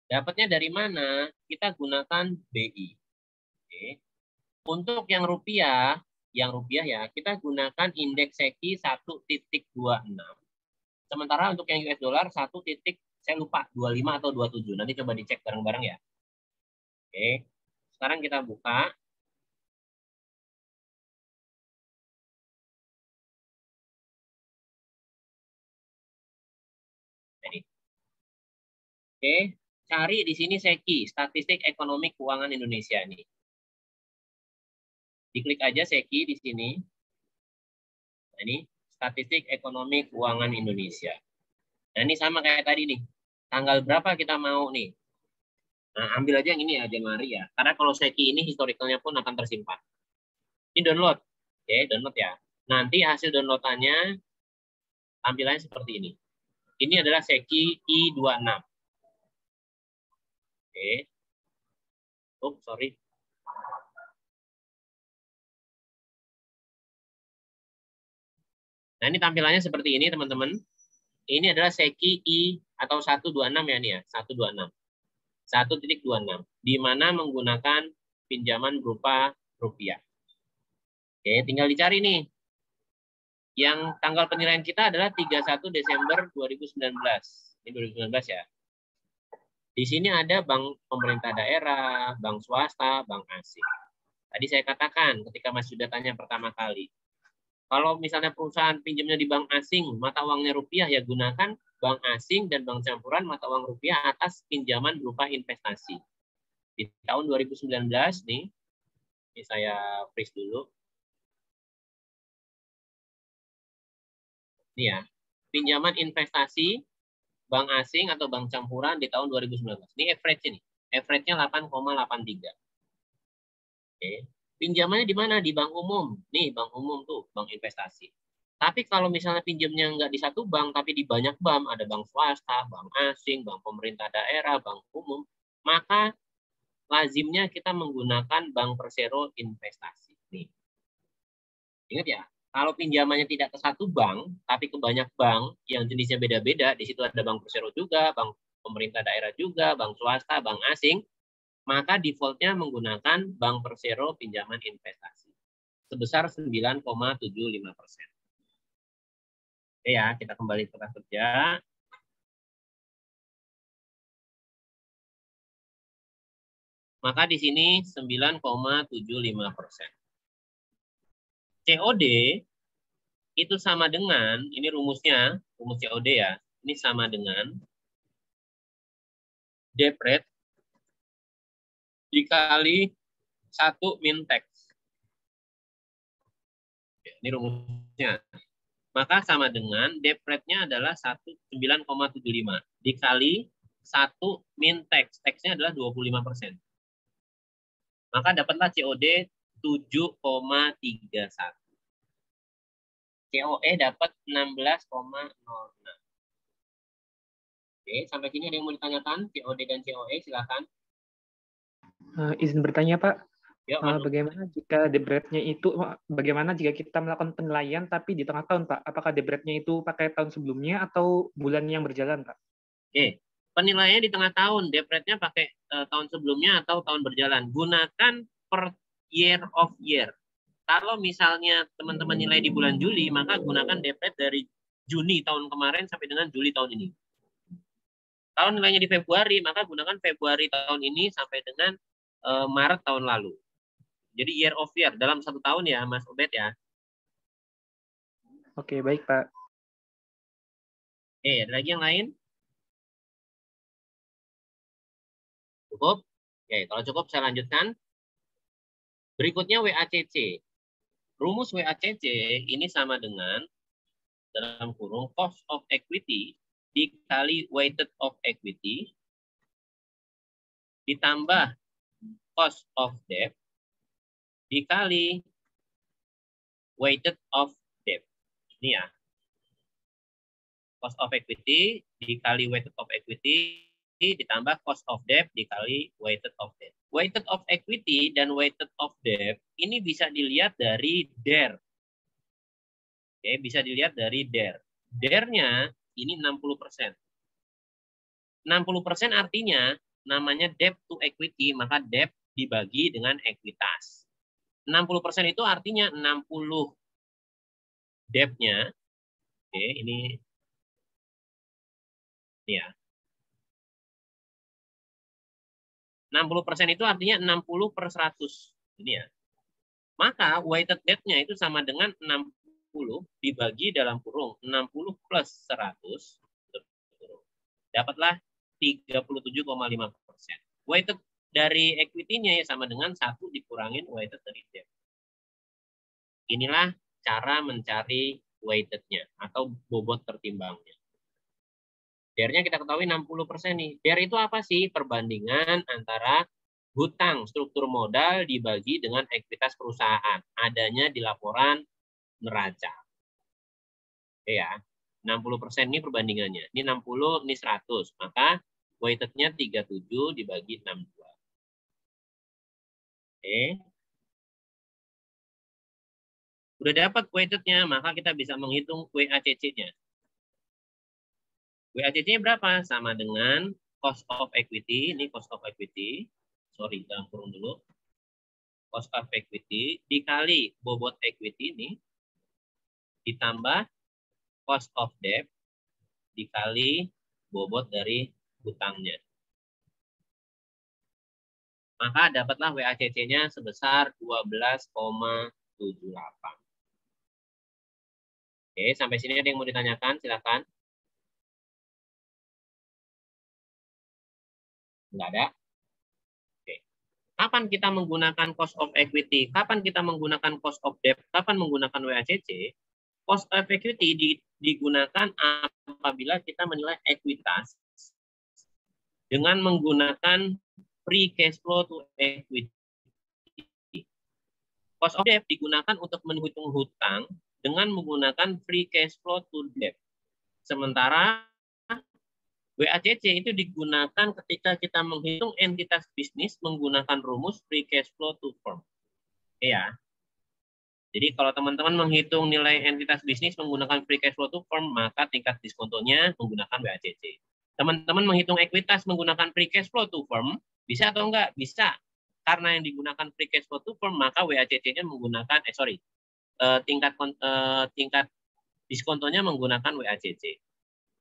[SPEAKER 1] Dapatnya dari mana? Kita gunakan BI. Oke. Untuk yang rupiah ya, kita gunakan indeks SEKI 1.26. Sementara untuk yang US dollar 1. Saya lupa 25 atau 27. Nanti coba dicek bareng-bareng ya. Oke. Sekarang kita buka. Ini. Oke, cari di sini SEKI, Statistik Ekonomi Keuangan Indonesia nih. Diklik aja SEKI di sini. Nah, ini Statistik Ekonomi Keuangan Indonesia. Nah, ini sama kayak tadi nih. Tanggal berapa kita mau nih? Nah, ambil aja yang ini ya, Januari ya. Karena kalau SEKI ini historicalnya pun akan tersimpan. Ini download. Oke, download ya. Nanti hasil downloadannya tampilannya seperti ini. Ini adalah SEKI I26. Oke. Oh, sorry. Nah, ini tampilannya seperti ini, teman-teman. Ini adalah SEKI I atau 126 ya nih ya, 126. 1.26, di mana menggunakan pinjaman berupa rupiah. Oke, tinggal dicari nih. Yang tanggal penilaian kita adalah 31 Desember 2019. Ini 2019 ya. Di sini ada bank pemerintah daerah, bank swasta, bank asing. Tadi saya katakan ketika Mas Yuda tanya pertama kali, kalau misalnya perusahaan pinjamnya di bank asing, mata uangnya rupiah, ya gunakan bank asing dan bank campuran mata uang rupiah atas pinjaman berupa investasi. Di tahun 2019 nih, ini saya freeze dulu. Ini ya. pinjaman investasi bank asing atau bank campuran di tahun 2019. Ini average ini. Average-nya 8,83. Oke. Pinjamannya di mana? Di bank umum. Nih, bank umum tuh, bank investasi. Tapi kalau misalnya pinjamnya nggak di satu bank, tapi di banyak bank, ada bank swasta, bank asing, bank pemerintah daerah, bank umum, maka lazimnya kita menggunakan bank persero investasi. Nih. Ingat ya, kalau pinjamannya tidak ke satu bank, tapi ke banyak bank yang jenisnya beda-beda, di situ ada bank persero juga, bank pemerintah daerah juga, bank swasta, bank asing, maka defaultnya menggunakan bank persero pinjaman investasi sebesar 9,75%. Oke ya, kita kembali ke kerja. Maka di sini 9,75%. COD itu sama dengan, ini rumusnya, rumus COD ya, ini sama dengan debt rate dikali 1 min tax. Ini rumusnya. Maka sama dengan debt rate-nya adalah 9,75 dikali 1 min tax. Tax-nya adalah 25%. Maka dapatlah COD 7,31. COE dapat 16,06. Oke, sampai sini ada yang mau ditanyakan? COD dan COE, silakan.
[SPEAKER 9] Izin bertanya, Pak.
[SPEAKER 1] Yuk,
[SPEAKER 9] bagaimana jika debt rate-nya itu, bagaimana jika kita melakukan penilaian tapi di tengah tahun, Pak? Apakah debt rate-nya itu pakai tahun sebelumnya atau bulan yang berjalan, Pak?
[SPEAKER 1] Oke, penilaiannya di tengah tahun, debt rate-nya pakai tahun sebelumnya atau tahun berjalan. Gunakan per year of year. Kalau misalnya teman-teman nilai di bulan Juli, maka gunakan debt rate dari Juni tahun kemarin sampai dengan Juli tahun ini. Kalau nilainya di Februari, maka gunakan Februari tahun ini sampai dengan Maret tahun lalu. Jadi year of year dalam 1 tahun ya, Mas Ubed ya.
[SPEAKER 9] Oke, baik Pak.
[SPEAKER 1] Oke, ada lagi yang lain? Cukup? Oke, kalau cukup saya lanjutkan. Berikutnya WACC. Rumus WACC ini sama dengan dalam kurung cost of equity dikali weighted of equity ditambah cost of debt dikali weighted of debt. Ini ya. Cost of equity dikali weighted of equity ditambah cost of debt dikali weighted of debt. Weighted of equity dan weighted of debt ini bisa dilihat dari DER. Oke, bisa dilihat dari DER. DER-nya ini 60%. 60% artinya namanya debt to equity, maka debt dibagi dengan ekuitas. 60% itu artinya 60 debt-nya. Oke, ini ya. 60% itu artinya 60 per 100. Ini ya. Maka weighted debt-nya itu sama dengan 60 dibagi dalam kurung 60 plus 100. Dapatlah 37,5%. Weighted dari equity-nya ya sama dengan 1 dikurangin weighted dari debt. Inilah cara mencari weighted-nya atau bobot tertimbangnya. DER-nya kita ketahui 60% nih. DER itu apa sih? Perbandingan antara hutang struktur modal dibagi dengan ekuitas perusahaan. Adanya di laporan neraca. Oke ya. 60% ini perbandingannya. Ini 60, ini 100. Maka weighted-nya 37 dibagi 62. Oke. Udah dapat weighted-nya, maka kita bisa menghitung WACC-nya. WACC-nya berapa? Sama dengan cost of equity. Ini cost of equity. Sorry, dalam kurung dulu. Cost of equity dikali bobot equity ini ditambah cost of debt dikali bobot dari hutangnya. Maka dapatlah WACC-nya sebesar 12,78. Oke, sampai sini ada yang mau ditanyakan? Silakan. Enggak ada? Oke. Kapan kita menggunakan cost of equity? Kapan kita menggunakan cost of debt? Kapan menggunakan WACC? Cost of equity digunakan apabila kita menilai ekuitas dengan menggunakan free cash flow to equity. Cost of debt digunakan untuk menghitung hutang dengan menggunakan free cash flow to debt. Sementara WACC itu digunakan ketika kita menghitung entitas bisnis menggunakan rumus free cash flow to firm. Oke ya. Jadi kalau teman-teman menghitung nilai entitas bisnis menggunakan free cash flow to firm, maka tingkat diskontonya menggunakan WACC. Teman-teman menghitung ekuitas menggunakan free cash flow to firm, bisa atau enggak? Bisa. Karena yang digunakan free cash flow to firm, maka WACC-nya menggunakan, tingkat diskontonya menggunakan WACC.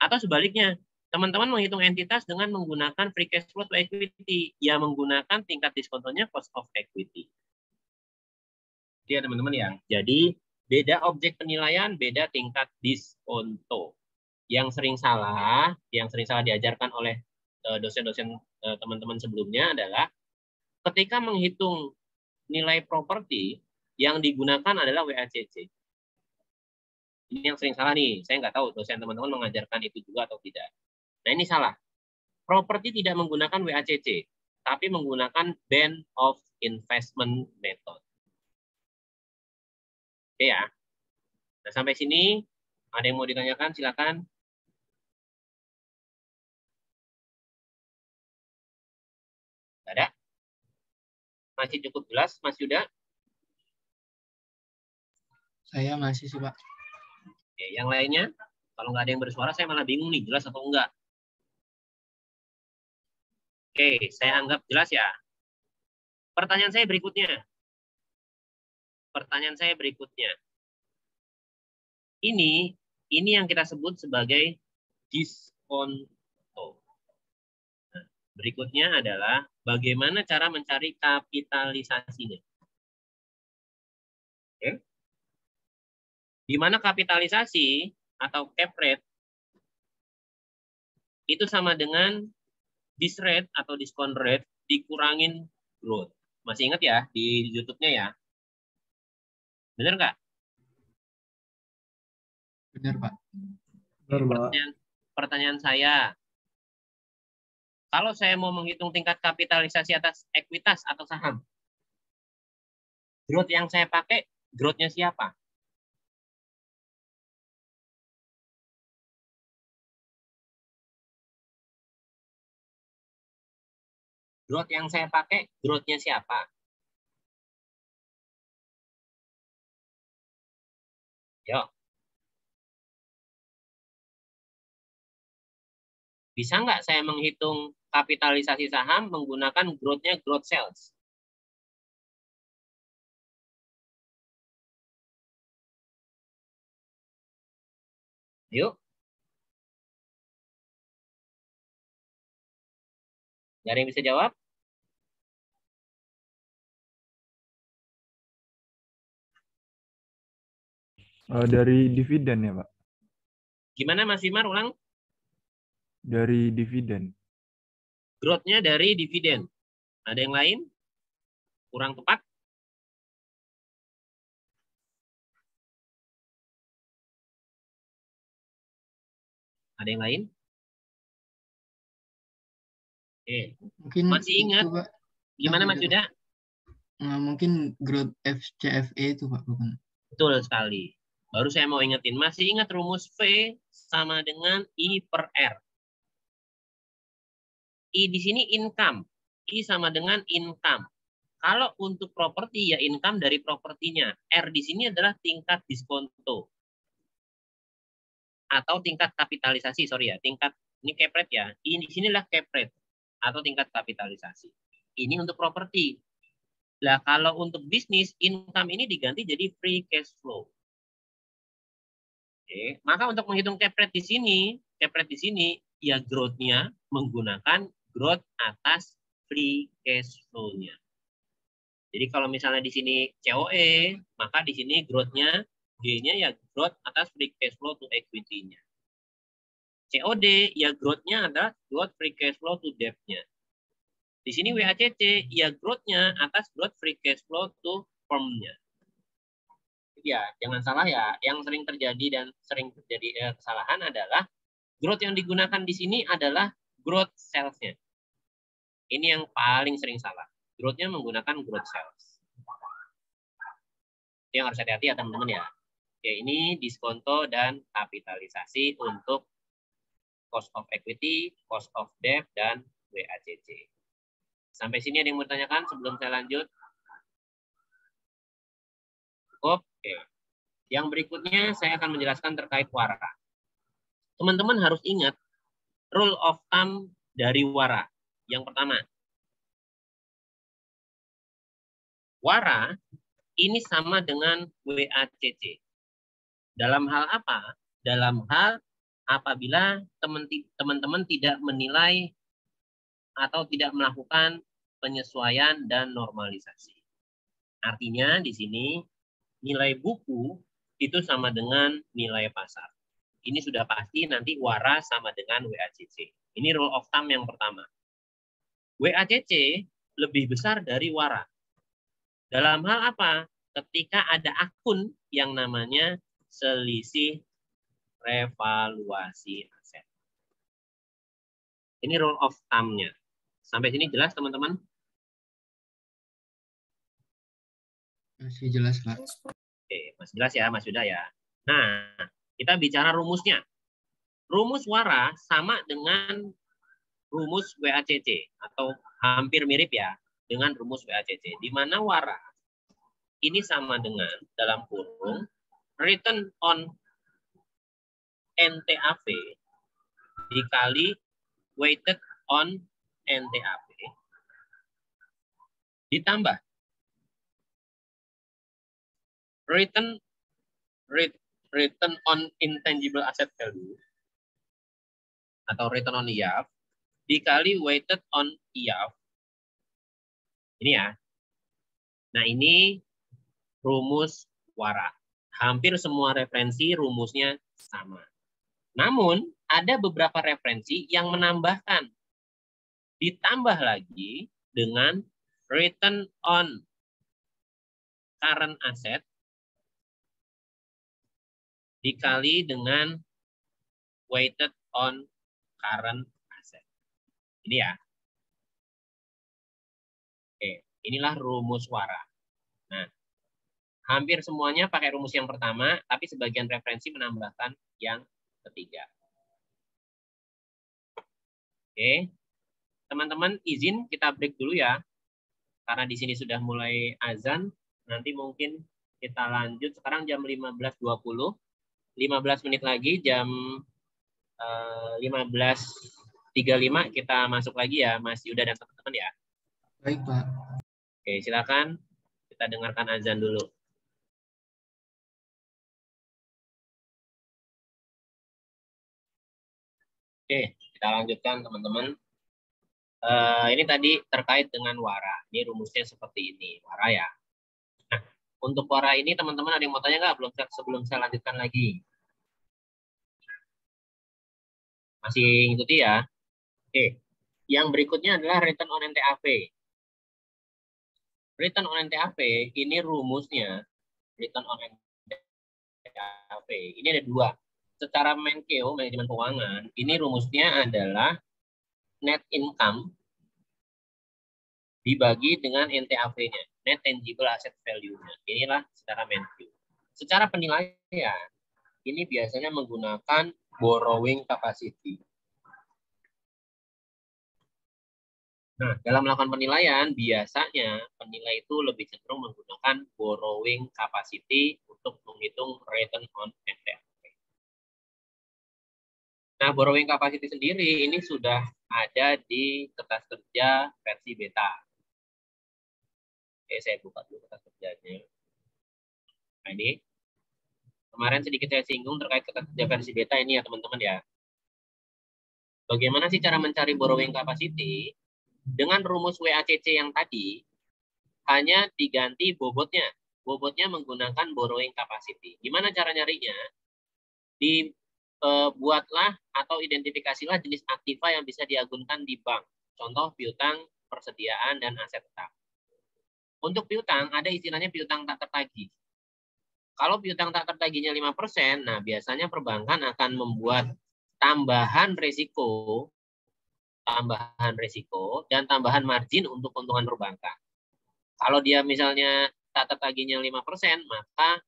[SPEAKER 1] Atau sebaliknya, teman-teman menghitung entitas dengan menggunakan free cash flow to equity, yang menggunakan tingkat diskontonya cost of equity. Ya teman-teman ya. Jadi beda objek penilaian, beda tingkat diskonto. Yang sering salah diajarkan oleh dosen-dosen teman-teman sebelumnya adalah ketika menghitung nilai properti yang digunakan adalah WACC. Ini yang sering salah nih. Saya nggak tahu dosen teman-teman mengajarkan itu juga atau tidak. Nah ini salah. Properti tidak menggunakan WACC, tapi menggunakan band of investment method. Oke ya. Nah, sampai sini ada yang mau ditanyakan, silakan. Ada? Masih cukup jelas, Mas Yuda?
[SPEAKER 2] Saya masih sih, Pak.
[SPEAKER 1] Oke, yang lainnya? Kalau nggak ada yang bersuara, saya malah bingung nih, jelas atau enggak. Oke, saya anggap jelas ya. Pertanyaan saya berikutnya. Ini yang kita sebut sebagai diskonto. Nah, berikutnya adalah bagaimana cara mencari kapitalisasinya. Oke. Di mana kapitalisasi atau cap rate itu sama dengan dis rate atau discount rate dikurangin growth. Masih ingat ya di YouTube-nya ya? Benar nggak?
[SPEAKER 2] Benar, Pak.
[SPEAKER 5] Benar, Pak.
[SPEAKER 1] Pertanyaan saya, kalau saya mau menghitung tingkat kapitalisasi atas ekuitas atau saham, growth yang saya pakai, growth-nya siapa? Growth yang saya pakai, growth-nya siapa? Yuk. Bisa nggak saya menghitung kapitalisasi saham menggunakan growth-nya growth sales? Yuk. Nggak ada yang bisa jawab?
[SPEAKER 10] Dari dividen ya, Pak?
[SPEAKER 1] Gimana Mas Wimar, ulang?
[SPEAKER 10] Dari dividen.
[SPEAKER 1] Growth-nya dari dividen. Ada yang lain? Kurang tepat? Ada yang lain? Oke.
[SPEAKER 2] Mungkin
[SPEAKER 1] masih ingat?
[SPEAKER 2] itu, Pak.
[SPEAKER 1] Gimana Mas Yuda?
[SPEAKER 2] Mungkin growth FCFE itu, Pak, bukan?
[SPEAKER 1] Betul sekali. Baru saya mau ingetin. Masih ingat rumus V sama dengan I per R. I di sini income. I sama dengan income. Kalau untuk properti ya income dari propertinya. R di sini adalah tingkat diskonto. Atau tingkat kapitalisasi, sorry ya. Tingkat, ini cap rate ya. I di sinilah cap rate. Atau tingkat kapitalisasi. Ini untuk properti. Nah, kalau untuk bisnis, income ini diganti jadi free cash flow. Oke, maka untuk menghitung cap rate di sini ya growth-nya menggunakan growth atas free cash flow-nya. Jadi kalau misalnya di sini COE, maka di sini growth-nya G-nya ya growth atas free cash flow to equity-nya. COD ya growth-nya adalah growth free cash flow to debt-nya. Di sini WACC ya growth-nya atas growth free cash flow to firm-nya. Ya, jangan salah ya, yang sering terjadi dan sering terjadi kesalahan adalah growth yang digunakan di sini adalah growth cells-nya. Ini yang paling sering salah. Growth-nya menggunakan growth cells. Yang harus hati-hati ya teman-teman ya. Oke, ini diskonto dan kapitalisasi untuk cost of equity, cost of debt, dan WACC. Sampai sini ada yang mau ditanyakan sebelum saya lanjut? Oke. Yang berikutnya saya akan menjelaskan terkait WARA. Teman-teman harus ingat rule of thumb dari WARA. Yang pertama, WARA ini sama dengan WACC. Dalam hal apa? Dalam hal apabila teman-teman tidak menilai atau tidak melakukan penyesuaian dan normalisasi. Artinya di sini nilai buku itu sama dengan nilai pasar. Ini sudah pasti nanti WARA sama dengan WACC. Ini rule of thumb yang pertama. WACC lebih besar dari WARA. Dalam hal apa? Ketika ada akun yang namanya selisih revaluasi aset. Ini rule of thumb-nya. Sampai sini jelas teman-teman?
[SPEAKER 2] Masih jelas, Pak.
[SPEAKER 1] Oke, masih jelas ya, Mas Yuda ya. Nah, kita bicara rumusnya. Rumus WARA sama dengan rumus WACC atau hampir mirip ya dengan rumus WACC. Di mana WARA ini sama dengan dalam kurung return on NTAV dikali weighted on NTAV ditambah return on intangible asset value atau return on IAV dikali weighted on IAV. Ini ya. Nah, ini rumus WARA. Hampir semua referensi rumusnya sama. Namun, ada beberapa referensi yang menambahkan. Ditambah lagi dengan return on current asset dikali dengan weighted on current asset. Ini ya. Oke, inilah rumus WARA. Nah, hampir semuanya pakai rumus yang pertama, tapi sebagian referensi menambahkan yang ketiga. Oke, teman-teman izin kita break dulu ya. Karena di sini sudah mulai azan, nanti mungkin kita lanjut sekarang jam 15.20. 15 menit lagi jam 15.35 kita masuk lagi ya, Mas Yuda dan teman-teman ya.
[SPEAKER 2] Baik, Pak.
[SPEAKER 1] Oke, silakan kita dengarkan azan dulu. Oke, kita lanjutkan teman-teman. Ini tadi terkait dengan WARA. Ini rumusnya seperti ini, WARA ya. Nah, untuk WARA ini teman-teman ada yang mau tanya nggak sebelum saya lanjutkan lagi? Masih ngikuti ya? Oke, yang berikutnya adalah return on NTAV. Return on NTAV ini rumusnya return on NTAV. Ini ada dua. Secara Menkeu, manajemen keuangan, ini rumusnya adalah net income dibagi dengan NTAV-nya, net tangible asset value-nya. Inilah secara Menkeu. Secara penilaian, ini biasanya menggunakan borrowing capacity. Nah, dalam melakukan penilaian, biasanya penilai itu lebih cenderung menggunakan borrowing capacity untuk menghitung return on NTAV. Nah, borrowing capacity sendiri ini sudah ada di kertas kerja versi beta. Oke, saya buka dulu kertas kerjanya. Nah, ini kemarin sedikit saya singgung terkait kertas kerja versi beta ini ya teman-teman ya. Bagaimana sih cara mencari borrowing capacity? Dengan rumus WACC yang tadi, hanya diganti bobotnya. Bobotnya menggunakan borrowing capacity. Gimana cara nyarinya? Buatlah atau identifikasilah jenis aktiva yang bisa diagunkan di bank. Contoh piutang, persediaan, dan aset tetap. Untuk piutang, ada istilahnya piutang tak tertagih. Kalau piutang tak tertagihnya 5%, nah biasanya perbankan akan membuat tambahan risiko dan tambahan margin untuk keuntungan perbankan. Kalau dia misalnya tak tertagihnya 5%, maka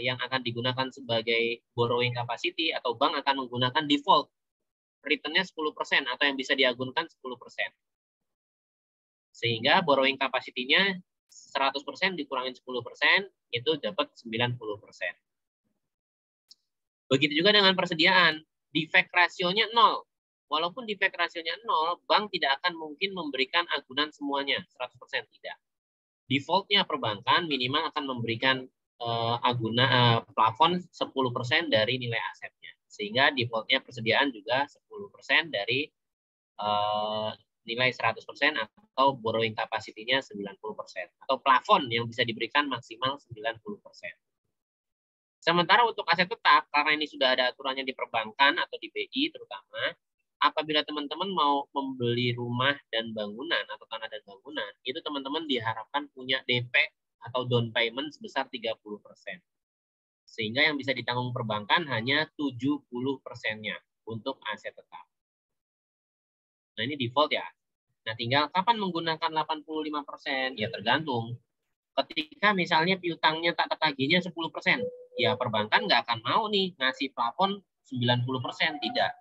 [SPEAKER 1] yang akan digunakan sebagai borrowing capacity atau bank akan menggunakan default. Return-nya 10% atau yang bisa diagunkan 10%. Sehingga borrowing capacity-nya 100% dikurangin 10%, itu dapat 90%. Begitu juga dengan persediaan. Defect rasionya 0. Walaupun defect rasionya 0, bank tidak akan mungkin memberikan agunan semuanya, 100% tidak. Defaultnya perbankan minimal akan memberikan plafon 10% dari nilai asetnya. Sehingga defaultnya persediaan juga 10% dari nilai 100% atau borrowing capacity-nya 90%. Atau plafon yang bisa diberikan maksimal 90%. Sementara untuk aset tetap, karena ini sudah ada aturannya di perbankan atau di BI terutama, apabila teman-teman mau membeli rumah dan bangunan atau tanah dan bangunan, itu teman-teman diharapkan punya DP atau down payment sebesar 30%. Sehingga yang bisa ditanggung perbankan hanya 70%-nya untuk aset tetap. Nah, ini default ya. Nah, tinggal kapan menggunakan 85%? Ya tergantung. Ketika misalnya piutangnya tak tertagihnya 10%, ya perbankan nggak akan mau nih ngasih plafon 90%, tidak.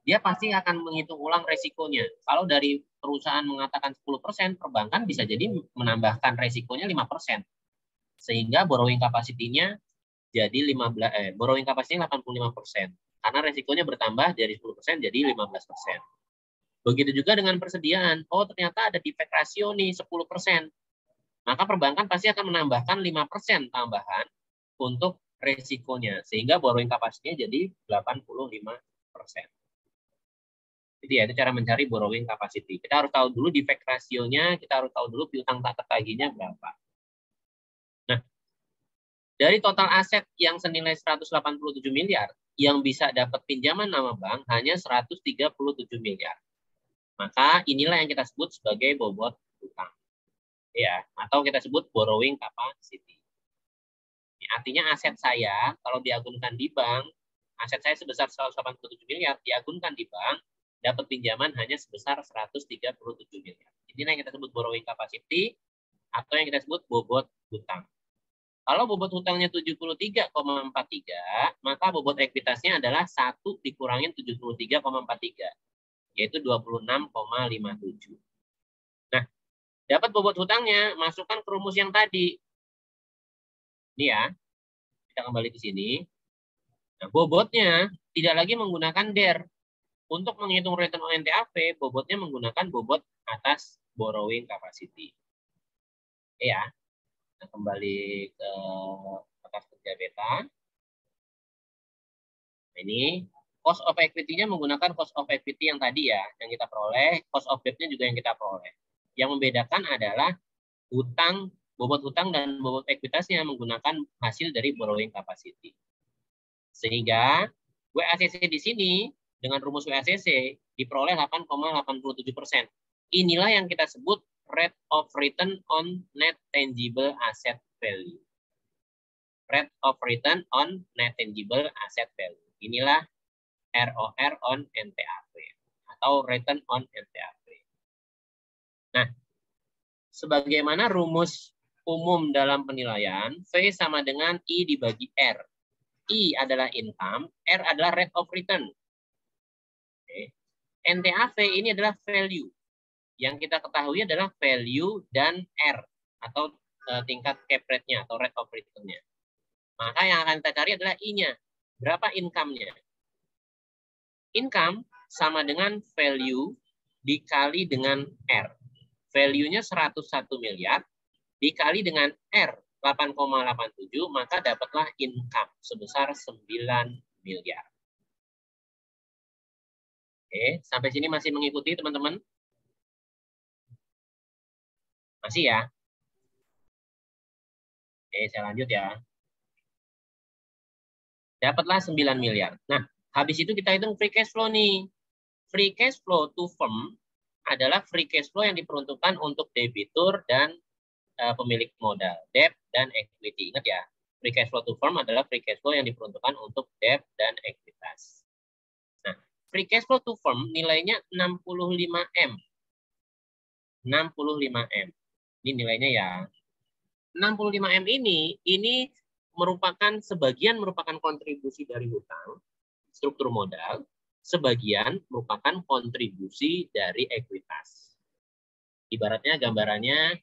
[SPEAKER 1] Dia pasti akan menghitung ulang resikonya. Kalau dari perusahaan mengatakan 10%, perbankan bisa jadi menambahkan resikonya 5%. Sehingga borrowing capacity-nya jadi borrowing capacity-nya 85%. Karena resikonya bertambah dari 10% jadi 15%. Begitu juga dengan persediaan. Oh, ternyata ada defect ratio nih 10%. Maka perbankan pasti akan menambahkan 5% tambahan untuk resikonya. Sehingga borrowing capacity-nya jadi 85%. Jadi ya, itu cara mencari borrowing capacity. Kita harus tahu dulu defect ratio-nya, kita harus tahu dulu piutang tak tertagihnya berapa. Nah, dari total aset yang senilai 187 miliar, yang bisa dapat pinjaman nama bank hanya 137 miliar. Maka inilah yang kita sebut sebagai bobot hutang. Ya, atau kita sebut borrowing capacity. Artinya aset saya kalau diagunkan di bank, aset saya sebesar 187 miliar diagunkan di bank, dapat pinjaman hanya sebesar 137 miliar. Inilah yang kita sebut borrowing capacity atau yang kita sebut bobot hutang. Kalau bobot hutangnya 73,43, maka bobot ekuitasnya adalah 1 dikurangin 73,43. Yaitu 26,57. Nah, dapat bobot hutangnya, masukkan ke rumus yang tadi. Ini ya, kita kembali ke sini. Nah, bobotnya tidak lagi menggunakan DER. Untuk menghitung return on NTAP, bobotnya menggunakan bobot atas borrowing capacity. Ya, kita kembali ke atas kerja beta. Nah, ini cost of equity-nya menggunakan cost of equity yang tadi ya, yang kita peroleh, cost of debt-nya juga yang kita peroleh. Yang membedakan adalah hutang, bobot hutang dan bobot ekuitasnya menggunakan hasil dari borrowing capacity. Sehingga WACC di sini dengan rumus WACC diperoleh 8,87%. Inilah yang kita sebut rate of return on net tangible asset value. Rate of return on net tangible asset value. Inilah ROR on NTAP atau return on NTAP. Nah, sebagaimana rumus umum dalam penilaian, V sama dengan I dibagi R. I adalah income, R adalah rate of return. Oke. NTAP ini adalah value. Yang kita ketahui adalah value dan R atau tingkat cap rate-nya atau rate of return-nya. Maka yang akan kita cari adalah I-nya. Berapa income-nya? Income sama dengan value dikali dengan R. Value-nya 101 miliar dikali dengan R 8,87, maka dapatlah income sebesar 9 miliar. Oke, sampai sini masih mengikuti teman-teman? Masih ya? Oke, saya lanjut ya. Dapatlah 9 miliar. Nah, habis itu kita hitung free cash flow nih. Free cash flow to firm adalah free cash flow yang diperuntukkan untuk debitur dan pemilik modal, debt dan equity. Ingat ya, Free cash flow to firm adalah free cash flow yang diperuntukkan untuk debt dan ekuitas. Nah, free cash flow to firm nilainya 65M. 65M. Ini nilainya ya. 65M ini merupakan sebagian merupakan kontribusi dari hutang, struktur modal, sebagian merupakan kontribusi dari ekuitas. Ibaratnya gambarannya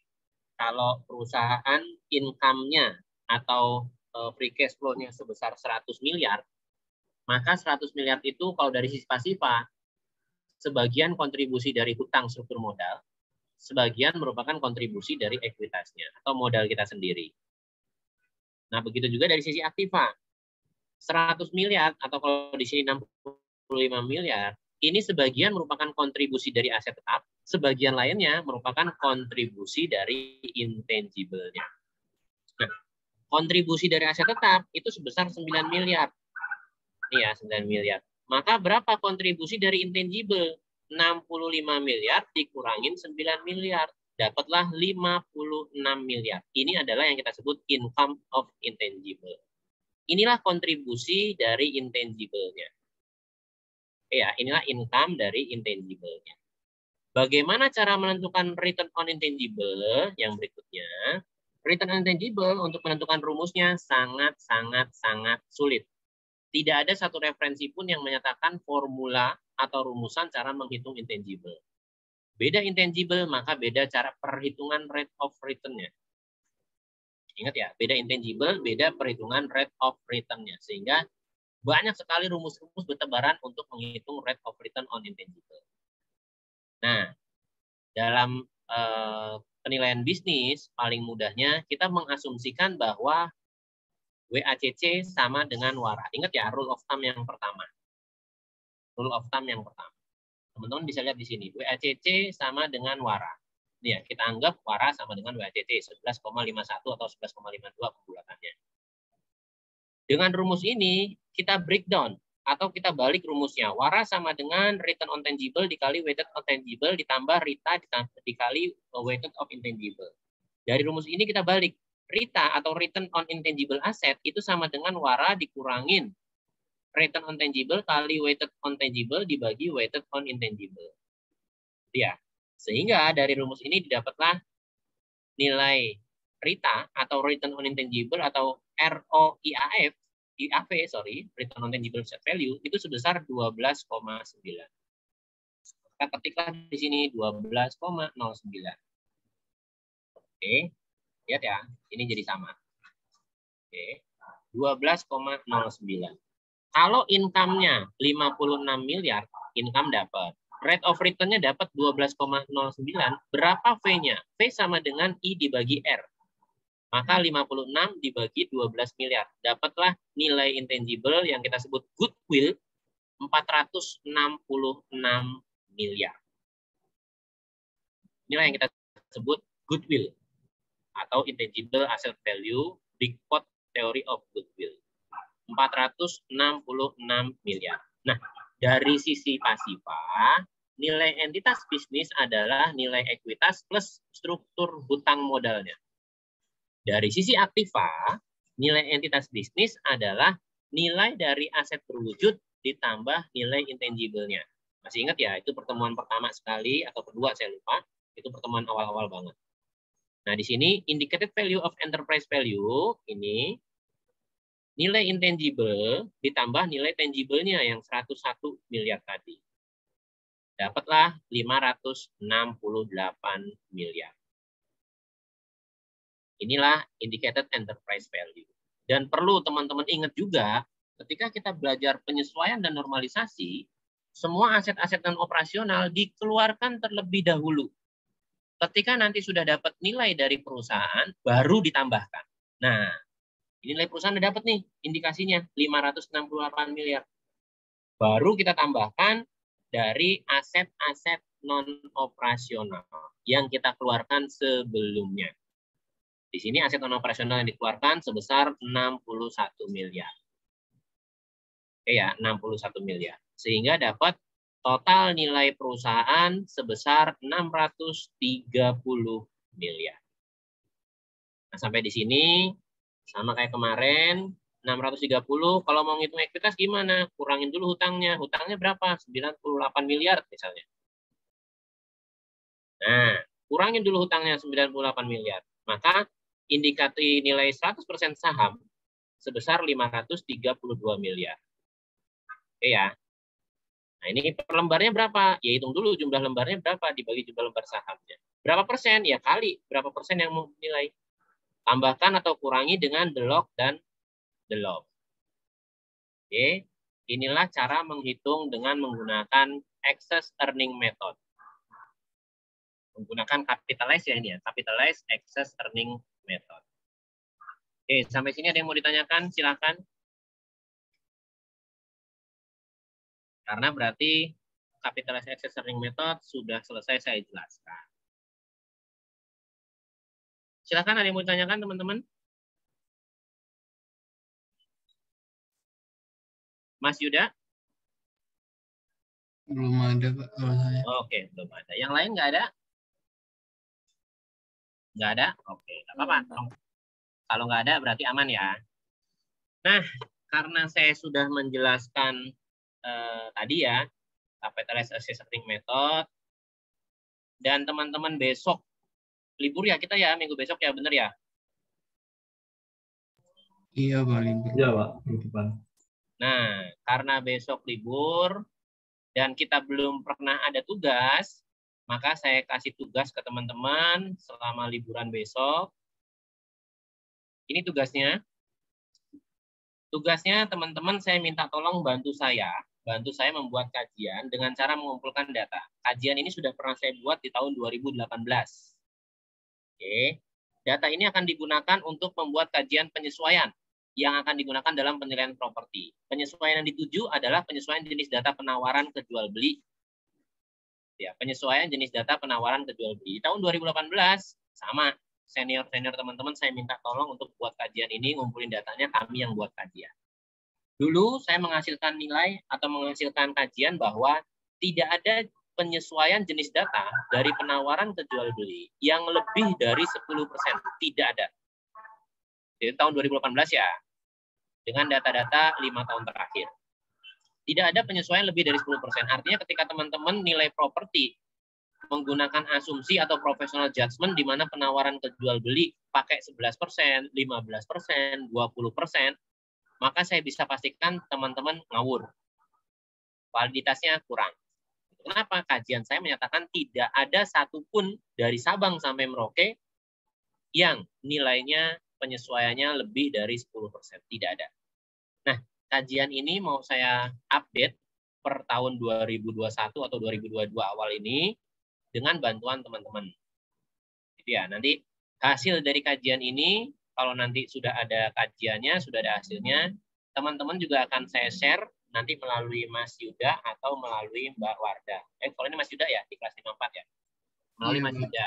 [SPEAKER 1] kalau perusahaan income-nya atau free cash flow-nya sebesar 100 miliar, maka 100 miliar itu kalau dari sisi pasifa, sebagian kontribusi dari hutang struktur modal, sebagian merupakan kontribusi dari ekuitasnya atau modal kita sendiri. Nah, begitu juga dari sisi aktiva. 100 miliar atau kalau di sini 65 miliar, ini sebagian merupakan kontribusi dari aset tetap, sebagian lainnya merupakan kontribusi dari intangible-nya. Nah, kontribusi dari aset tetap itu sebesar 9 miliar. Iya, 9 miliar. Maka berapa kontribusi dari intangible? 65 miliar dikurangin 9 miliar. Dapatlah 56 miliar. Ini adalah yang kita sebut income of intangible. Inilah kontribusi dari intangible-nya. Ya, inilah income dari intangible-nya. Bagaimana cara menentukan return on intangible? Yang berikutnya, return on intangible untuk menentukan rumusnya sangat sulit. Tidak ada satu referensi pun yang menyatakan formula atau rumusan cara menghitung intangible. Beda intangible, maka beda cara perhitungan rate of return-nya. Ingat ya, beda intangible, beda perhitungan rate of return-nya. Sehingga banyak sekali rumus-rumus bertebaran untuk menghitung rate of return on intangible. Nah, dalam penilaian bisnis, paling mudahnya kita mengasumsikan bahwa WACC sama dengan WARA. Ingat ya, rule of thumb yang pertama. Rule of thumb yang pertama. Teman-teman bisa lihat di sini. WACC sama dengan WARA. Nih ya, kita anggap WARA sama dengan WACC. 11,51 atau 11,52 pembulatannya. Dengan rumus ini, kita breakdown. Atau kita balik rumusnya. WARA sama dengan return on tangible dikali weighted on tangible ditambah RITA dikali weighted of intangible. Dari rumus ini kita balik. RITA atau return on intangible asset itu sama dengan WARA dikurangin return on tangible kali weighted on tangible dibagi weighted on intangible. Ya, sehingga dari rumus ini didapatlah nilai RITA atau return on intangible atau ROIAF, return on tangible asset value itu sebesar 12,9. Kita ketiklah di sini 12,09. Oke. Lihat ya, ini jadi sama. Oke, 12,09. Kalau income-nya 56 miliar, income dapat. Rate of return-nya dapat 12,09. Berapa V-nya? V sama dengan I dibagi R. Maka 56 dibagi 12 miliar. Dapatlah nilai intangible yang kita sebut goodwill 466 miliar. Inilah yang kita sebut goodwill atau intangible asset value, big pot theory of goodwill. 466 miliar. Nah, dari sisi pasifa, nilai entitas bisnis adalah nilai ekuitas plus struktur hutang modalnya. Dari sisi aktiva, nilai entitas bisnis adalah nilai dari aset berwujud ditambah nilai intangible-nya. Masih ingat ya, itu pertemuan pertama sekali atau kedua saya lupa, itu pertemuan awal-awal banget. Nah, di sini indicated value of enterprise value ini nilai intangible ditambah nilai tangible-nya yang 101 miliar tadi. Dapatlah 568 miliar. Inilah indicated enterprise value. Dan perlu teman-teman ingat juga, ketika kita belajar penyesuaian dan normalisasi, semua aset-aset non operasional dikeluarkan terlebih dahulu. Ketika nanti sudah dapat nilai dari perusahaan, baru ditambahkan. Nah, nilai perusahaan udah dapat nih indikasinya 568 miliar. Baru kita tambahkan dari aset-aset non-operasional yang kita keluarkan sebelumnya. Di sini aset non-operasional yang dikeluarkan sebesar 61 miliar. Oke ya, 61 miliar. Sehingga dapat total nilai perusahaan sebesar 630 miliar. Nah, sampai di sini Sama kayak kemarin, 630. Kalau mau ngitung ekuitas gimana? Kurangin dulu hutangnya. Hutangnya berapa? 98 miliar misalnya. Nah, kurangin dulu hutangnya 98 miliar. Maka indikator nilai 100% saham sebesar 532 miliar. Oke ya. Nah, ini per lembarnya berapa? Ya hitung dulu jumlah lembarnya berapa dibagi jumlah lembar sahamnya. Berapa persen? Ya kali berapa persen yang mau nilai. Tambahkan atau kurangi dengan the log dan the log. Oke. Inilah cara menghitung dengan menggunakan excess earning method. Menggunakan capitalize ya ini ya, capitalize excess earning method. Oke, sampai sini ada yang mau ditanyakan? Silakan. Karena berarti capitalize excess earning method sudah selesai saya jelaskan. Silakan ada yang mau ditanyakan teman-teman? Mas Yuda?
[SPEAKER 2] Belum ada Pak kalau saya.
[SPEAKER 1] Oke, belum ada. Yang lain nggak ada? Nggak ada? Oke, nggak apa-apa. Kalau nggak ada berarti aman ya. Nah, karena saya sudah menjelaskan tadi ya, capitalize excess earning method, dan teman-teman besok libur ya kita ya, minggu besok ya, bener ya?
[SPEAKER 2] Iya Pak, libur.
[SPEAKER 5] Iya Pak, depan.
[SPEAKER 1] Nah, karena besok libur dan kita belum pernah ada tugas, maka saya kasih tugas ke teman-teman selama liburan besok. Ini tugasnya. Tugasnya teman-teman saya minta tolong bantu saya membuat kajian dengan cara mengumpulkan data. Kajian ini sudah pernah saya buat di tahun 2018. Oke. Data ini akan digunakan untuk membuat kajian penyesuaian yang akan digunakan dalam penilaian properti. Penyesuaian yang dituju adalah penyesuaian jenis data penawaran ke jual beli. Ya, penyesuaian jenis data penawaran ke jual beli. Di tahun 2018 sama senior-senior teman-teman saya minta tolong untuk buat kajian ini, ngumpulin datanya, kami yang buat kajian. Dulu saya menghasilkan nilai atau menghasilkan kajian bahwa tidak ada penyesuaian jenis data dari penawaran ke jual beli yang lebih dari 10%. Tidak ada. Jadi tahun 2018 ya, dengan data-data 5 tahun terakhir. Tidak ada penyesuaian lebih dari 10%. Artinya ketika teman-teman nilai properti menggunakan asumsi atau professional judgment di mana penawaran ke jual beli pakai 11%, 15%, 20%, maka saya bisa pastikan teman-teman ngawur. Validitasnya kurang. Kenapa? Kajian saya menyatakan tidak ada satupun dari Sabang sampai Merauke yang nilainya penyesuaiannya lebih dari 10%. Tidak ada. Nah, kajian ini mau saya update per tahun 2021 atau 2022 awal ini dengan bantuan teman-teman. Gitu ya. Nanti hasil dari kajian ini, kalau nanti sudah ada kajiannya, sudah ada hasilnya, teman-teman juga akan saya share nanti melalui Mas Yuda atau melalui Mbak Warda. Kalau ini Mas Yuda ya, di kelas 54 ya. Melalui Mas Yuda.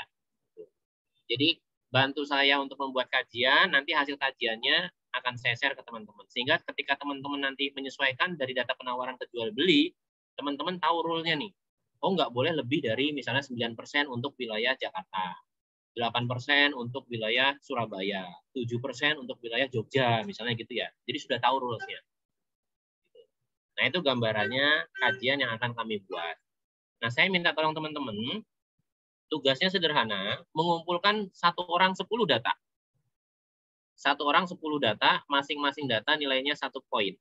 [SPEAKER 1] Jadi, bantu saya untuk membuat kajian, nanti hasil kajiannya akan saya share ke teman-teman. Sehingga ketika teman-teman nanti menyesuaikan dari data penawaran ke jual beli, teman-teman tahu rule-nya nih. Oh, nggak boleh lebih dari misalnya 9% untuk wilayah Jakarta, 8% untuk wilayah Surabaya, 7% untuk wilayah Jogja, misalnya gitu ya. Jadi sudah tahu rules-nya. Nah, itu gambarannya kajian yang akan kami buat. Nah, saya minta tolong teman-teman, tugasnya sederhana, mengumpulkan 1 orang 10 data. 1 orang 10 data, masing-masing data nilainya 1 poin.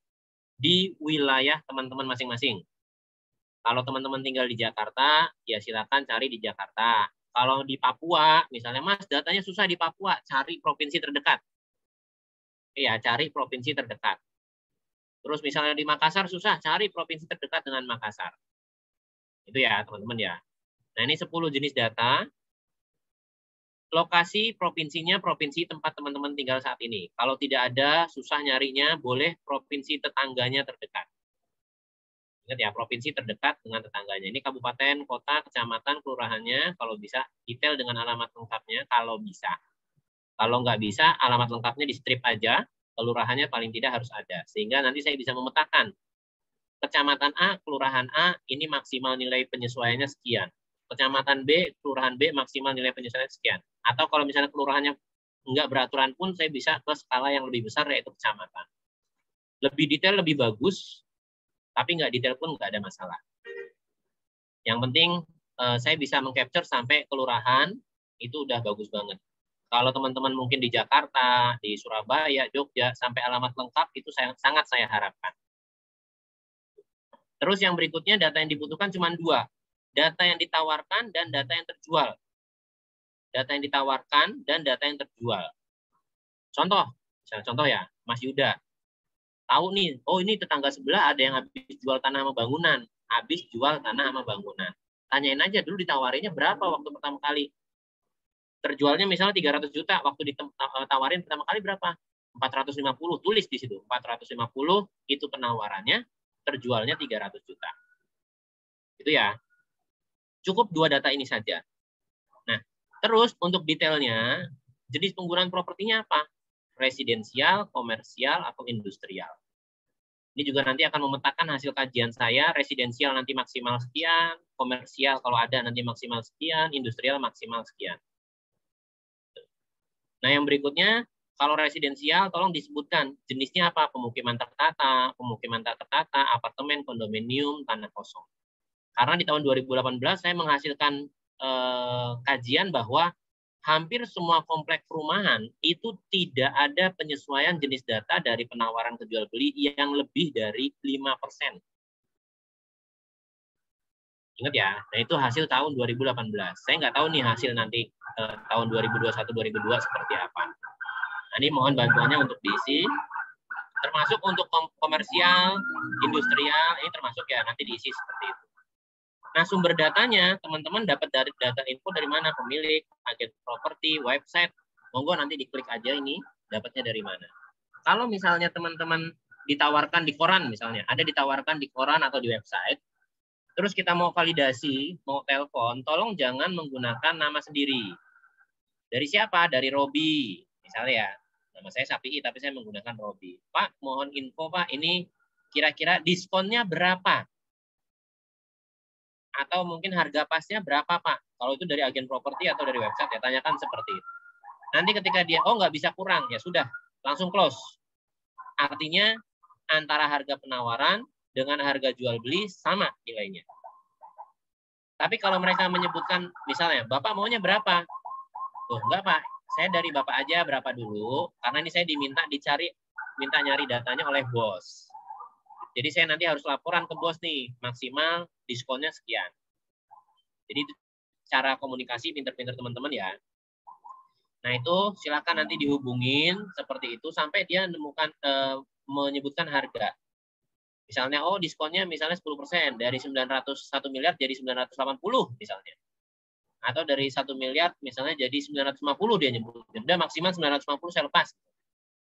[SPEAKER 1] Di wilayah teman-teman masing-masing. Kalau teman-teman tinggal di Jakarta, ya silakan cari di Jakarta. Kalau di Papua, misalnya Mas, datanya susah di Papua, cari provinsi terdekat. Iya, cari provinsi terdekat. Terus misalnya di Makassar susah, cari provinsi terdekat dengan Makassar. Itu ya, teman-teman ya. Nah, ini 10 jenis data. Lokasi provinsinya provinsi tempat teman-teman tinggal saat ini. Kalau tidak ada, susah nyarinya, boleh provinsi tetangganya terdekat. Ingat ya, provinsi terdekat dengan tetangganya. Ini kabupaten, kota, kecamatan, kelurahannya, kalau bisa detail dengan alamat lengkapnya, kalau bisa. Kalau nggak bisa, alamat lengkapnya di strip aja, kelurahannya paling tidak harus ada. Sehingga nanti saya bisa memetakan, kecamatan A, kelurahan A, ini maksimal nilai penyesuaiannya sekian. Kecamatan B, kelurahan B, maksimal nilai penyesuaiannya sekian. Atau kalau misalnya kelurahannya nggak beraturan pun saya bisa ke skala yang lebih besar, yaitu kecamatan. Lebih detail lebih bagus, tapi nggak detail pun nggak ada masalah. Yang penting saya bisa mengcapture sampai kelurahan, itu udah bagus banget. Kalau teman-teman mungkin di Jakarta, di Surabaya, Jogja, sampai alamat lengkap, itu sangat saya harapkan. Terus yang berikutnya, data yang dibutuhkan cuma 2. Data yang ditawarkan dan data yang terjual. Data yang ditawarkan dan data yang terjual. Contoh, misalnya contoh ya, Mas Yuda. Tahu nih, oh ini tetangga sebelah ada yang habis jual tanah sama bangunan. Habis jual tanah sama bangunan. Tanyain aja dulu ditawarinnya berapa waktu pertama kali. Terjualnya misalnya 300 juta, waktu ditawarin pertama kali berapa? 450, tulis di situ. 450 itu penawarannya, terjualnya 300 juta. Itu ya. Cukup 2 data ini saja. Nah, terus untuk detailnya, jenis penggunaan propertinya apa? Residensial, komersial, atau industrial. Ini juga nanti akan memetakan hasil kajian saya, residensial nanti maksimal sekian, komersial kalau ada nanti maksimal sekian, industrial maksimal sekian. Nah, yang berikutnya, kalau residensial tolong disebutkan jenisnya apa, pemukiman tertata, pemukiman tak tertata, apartemen, kondominium, tanah kosong. Karena di tahun 2018 saya menghasilkan kajian bahwa hampir semua kompleks perumahan itu tidak ada penyesuaian jenis data dari penawaran ke jual beli yang lebih dari 5%. Ingat ya, nah itu hasil tahun 2018. Saya nggak tahu nih hasil nanti tahun 2021-2022 seperti apa. Nah, ini mohon bantuannya untuk diisi. Termasuk untuk komersial, industrial, ini termasuk ya, nanti diisi seperti itu. Nah, sumber datanya, teman-teman dapat dari data info dari mana? Pemilik, agen properti, website. Monggo nanti diklik aja ini, dapatnya dari mana. Kalau misalnya teman-teman ditawarkan di koran misalnya, ada ditawarkan di koran atau di website, terus kita mau validasi, mau telepon, tolong jangan menggunakan nama sendiri. Dari siapa? Dari Robi, misalnya ya. Nama saya Sapi'i, tapi saya menggunakan Robi. Pak, mohon info Pak, ini kira-kira diskonnya berapa? Atau mungkin harga pasnya berapa Pak? Kalau itu dari agen properti atau dari website ya, tanyakan seperti itu. Nanti ketika dia, oh nggak bisa kurang, ya sudah, langsung close. Artinya antara harga penawaran dengan harga jual beli sama nilainya. Tapi kalau mereka menyebutkan, misalnya, Bapak maunya berapa? Tuh, enggak Pak, saya dari Bapak aja berapa dulu, karena ini saya minta nyari datanya oleh bos. Jadi saya nanti harus laporan ke bos nih, maksimal diskonnya sekian. Jadi itu cara komunikasi pinter-pinter teman-teman ya. Nah itu silakan nanti dihubungin seperti itu sampai dia menyebutkan harga. Misalnya, oh diskonnya misalnya 10%, dari 1 miliar jadi 980 misalnya. Atau dari 1 miliar misalnya jadi 950 dia nyebutin. Udah maksimal 950 saya lepas.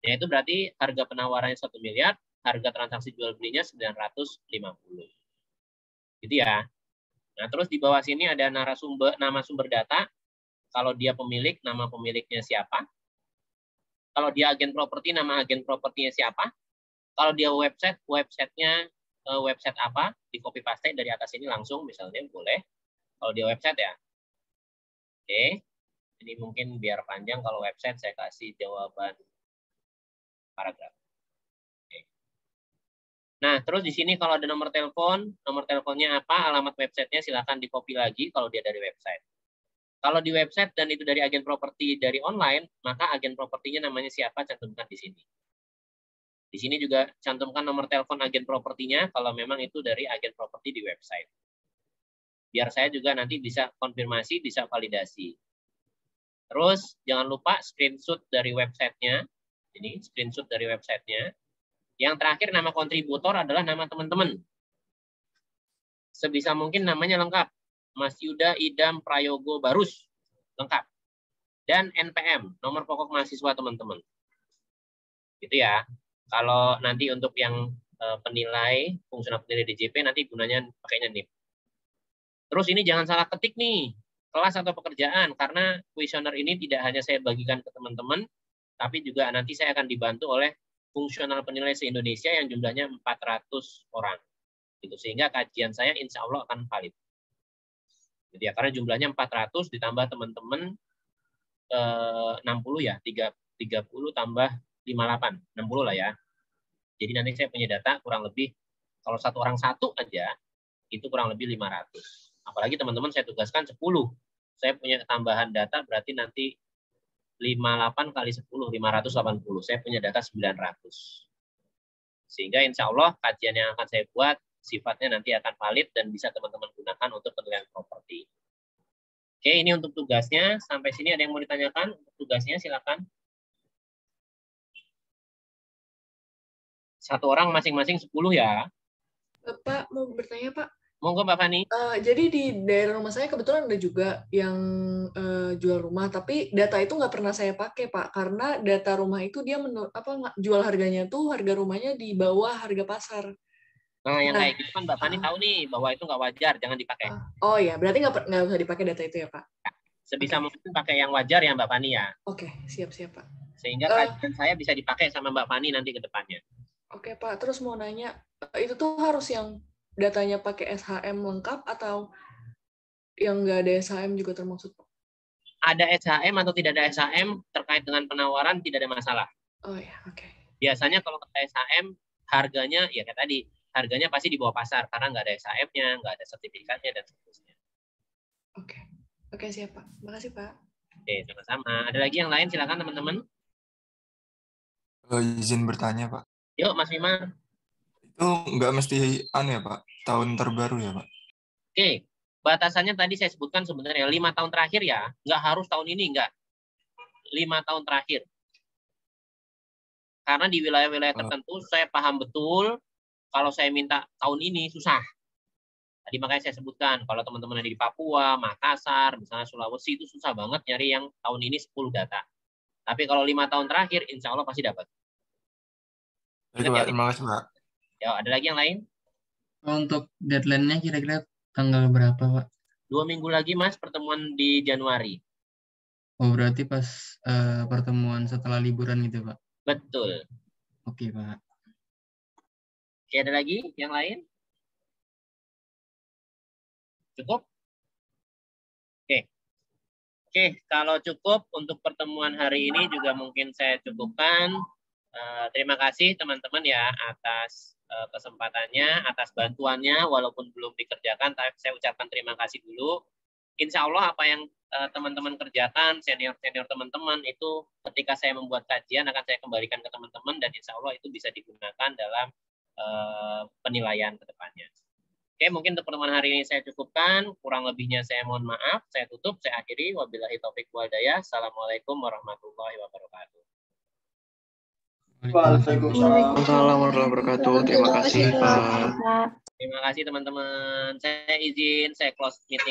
[SPEAKER 1] Ya itu berarti harga penawarannya 1 miliar, harga transaksi jual belinya 950. Gitu ya. Nah, terus di bawah sini ada nama sumber data. Kalau dia pemilik, nama pemiliknya siapa? Kalau dia agen properti, nama agen propertinya siapa? Kalau dia websitenya website apa? Di copy paste dari atas ini langsung misalnya boleh. Kalau dia website ya. Oke. Ini mungkin biar panjang kalau website saya kasih jawaban paragraf. Nah, terus di sini kalau ada nomor teleponnya apa, alamat websitenya silakan di-copy lagi kalau dia dari website. Kalau di website dan itu dari agen properti dari online, maka agen propertinya namanya siapa, cantumkan di sini. Di sini juga cantumkan nomor telepon agen propertinya kalau memang itu dari agen properti di website. Biar saya juga nanti bisa konfirmasi, bisa validasi. Terus jangan lupa screenshot dari websitenya. Ini screenshot dari websitenya. Yang terakhir nama kontributor adalah nama teman-teman. Sebisa mungkin namanya lengkap. Mas Yuda Idam Prayogo Barus. Lengkap. Dan NPM, nomor pokok mahasiswa teman-teman. Gitu ya. Kalau nanti untuk yang penilai, fungsional penilai DJP, nanti gunanya pakainya NIP. Terus ini jangan salah ketik nih. Kelas atau pekerjaan. Karena kuesioner ini tidak hanya saya bagikan ke teman-teman, tapi juga nanti saya akan dibantu oleh fungsional penilai se-Indonesia yang jumlahnya 400 orang. Gitu. Sehingga kajian saya insya Allah akan valid. Jadi ya, karena jumlahnya 400 ditambah teman-teman 60 ya, 30 tambah 58, 60 lah ya. Jadi nanti saya punya data kurang lebih, kalau satu orang satu aja, itu kurang lebih 500. Apalagi teman-teman saya tugaskan 10. Saya punya tambahan data berarti nanti 58 kali 10, 580. Saya punya data 900. Sehingga insya Allah kajian yang akan saya buat sifatnya nanti akan valid dan bisa teman-teman gunakan untuk penilaian properti. Oke, ini untuk tugasnya. Sampai sini ada yang mau ditanyakan? Untuk tugasnya silakan. Satu orang masing-masing 10 ya.
[SPEAKER 3] Pak, mau bertanya, Pak?
[SPEAKER 1] Monggo Mbak Fani.
[SPEAKER 3] Jadi di daerah rumah saya kebetulan ada juga yang jual rumah, tapi data itu nggak pernah saya pakai, Pak, karena data rumah itu dia jual harganya tuh harga rumahnya di bawah harga pasar.
[SPEAKER 1] Nah, yang kayak gitu kan Mbak Fani tahu nih bahwa itu nggak wajar, jangan dipakai.
[SPEAKER 3] Oh ya, berarti nggak usah dipakai data itu ya, Pak?
[SPEAKER 1] Sebisa mungkin pakai yang wajar ya Mbak Fani ya.
[SPEAKER 3] Oke, siap-siap, Pak.
[SPEAKER 1] Sehingga kajian saya bisa dipakai sama Mbak Fani nanti ke depannya.
[SPEAKER 3] Oke, Pak. Terus mau nanya, itu tuh harus yang datanya pakai SHM lengkap atau yang nggak ada SHM juga termasuk, Pak?
[SPEAKER 1] Ada SHM atau tidak ada SHM terkait dengan penawaran tidak ada masalah.
[SPEAKER 3] Oh ya, oke.
[SPEAKER 1] Biasanya kalau ada SHM harganya ya kayak tadi, harganya pasti di bawah pasar karena nggak ada SHM-nya, nggak ada sertifikatnya dan seterusnya.
[SPEAKER 3] Oke, siap, Pak. Makasih, Pak.
[SPEAKER 1] Oke, sama-sama. Ada lagi yang lain silakan teman-teman.
[SPEAKER 10] Izin bertanya Pak.
[SPEAKER 1] Yuk Mas Wimar.
[SPEAKER 10] Itu nggak mesti ya Pak, tahun terbaru ya Pak?
[SPEAKER 1] Oke, batasannya tadi saya sebutkan sebenarnya 5 tahun terakhir ya, nggak harus tahun ini, nggak. 5 tahun terakhir. Karena di wilayah-wilayah tertentu saya paham betul kalau saya minta tahun ini susah. Tadi makanya saya sebutkan, kalau teman-teman ada di Papua, Makassar, misalnya Sulawesi, itu susah banget nyari yang tahun ini 10 data. Tapi kalau 5 tahun terakhir, insya Allah pasti dapat.
[SPEAKER 10] Terima kasih Pak.
[SPEAKER 1] Ya, ada lagi yang lain?
[SPEAKER 2] Untuk deadline-nya kira-kira tanggal berapa, Pak?
[SPEAKER 1] 2 minggu lagi, Mas, pertemuan di Januari.
[SPEAKER 2] Oh, berarti pas pertemuan setelah liburan gitu, Pak?
[SPEAKER 1] Betul.
[SPEAKER 2] Oke, Pak.
[SPEAKER 1] Oke, ada lagi yang lain? Cukup? Oke, kalau cukup untuk pertemuan hari ini juga mungkin saya cukupkan. Terima kasih teman-teman ya atas kesempatannya, atas bantuannya, walaupun belum dikerjakan, tapi saya ucapkan terima kasih dulu. Insya Allah apa yang teman-teman kerjakan, senior-senior teman-teman itu ketika saya membuat kajian akan saya kembalikan ke teman-teman dan insya Allah itu bisa digunakan dalam penilaian ke depannya. Oke, mungkin untuk pertemuan hari ini saya cukupkan. Kurang lebihnya saya mohon maaf. Saya tutup, saya akhiri. Wabillahi taufiq wal hidayah. Assalamualaikum warahmatullahi wabarakatuh.
[SPEAKER 7] Waalaikumsalam warahmatullahi wabarakatuh. Terima kasih, Pak.
[SPEAKER 1] Terima kasih teman-teman. Saya izin, saya close meeting.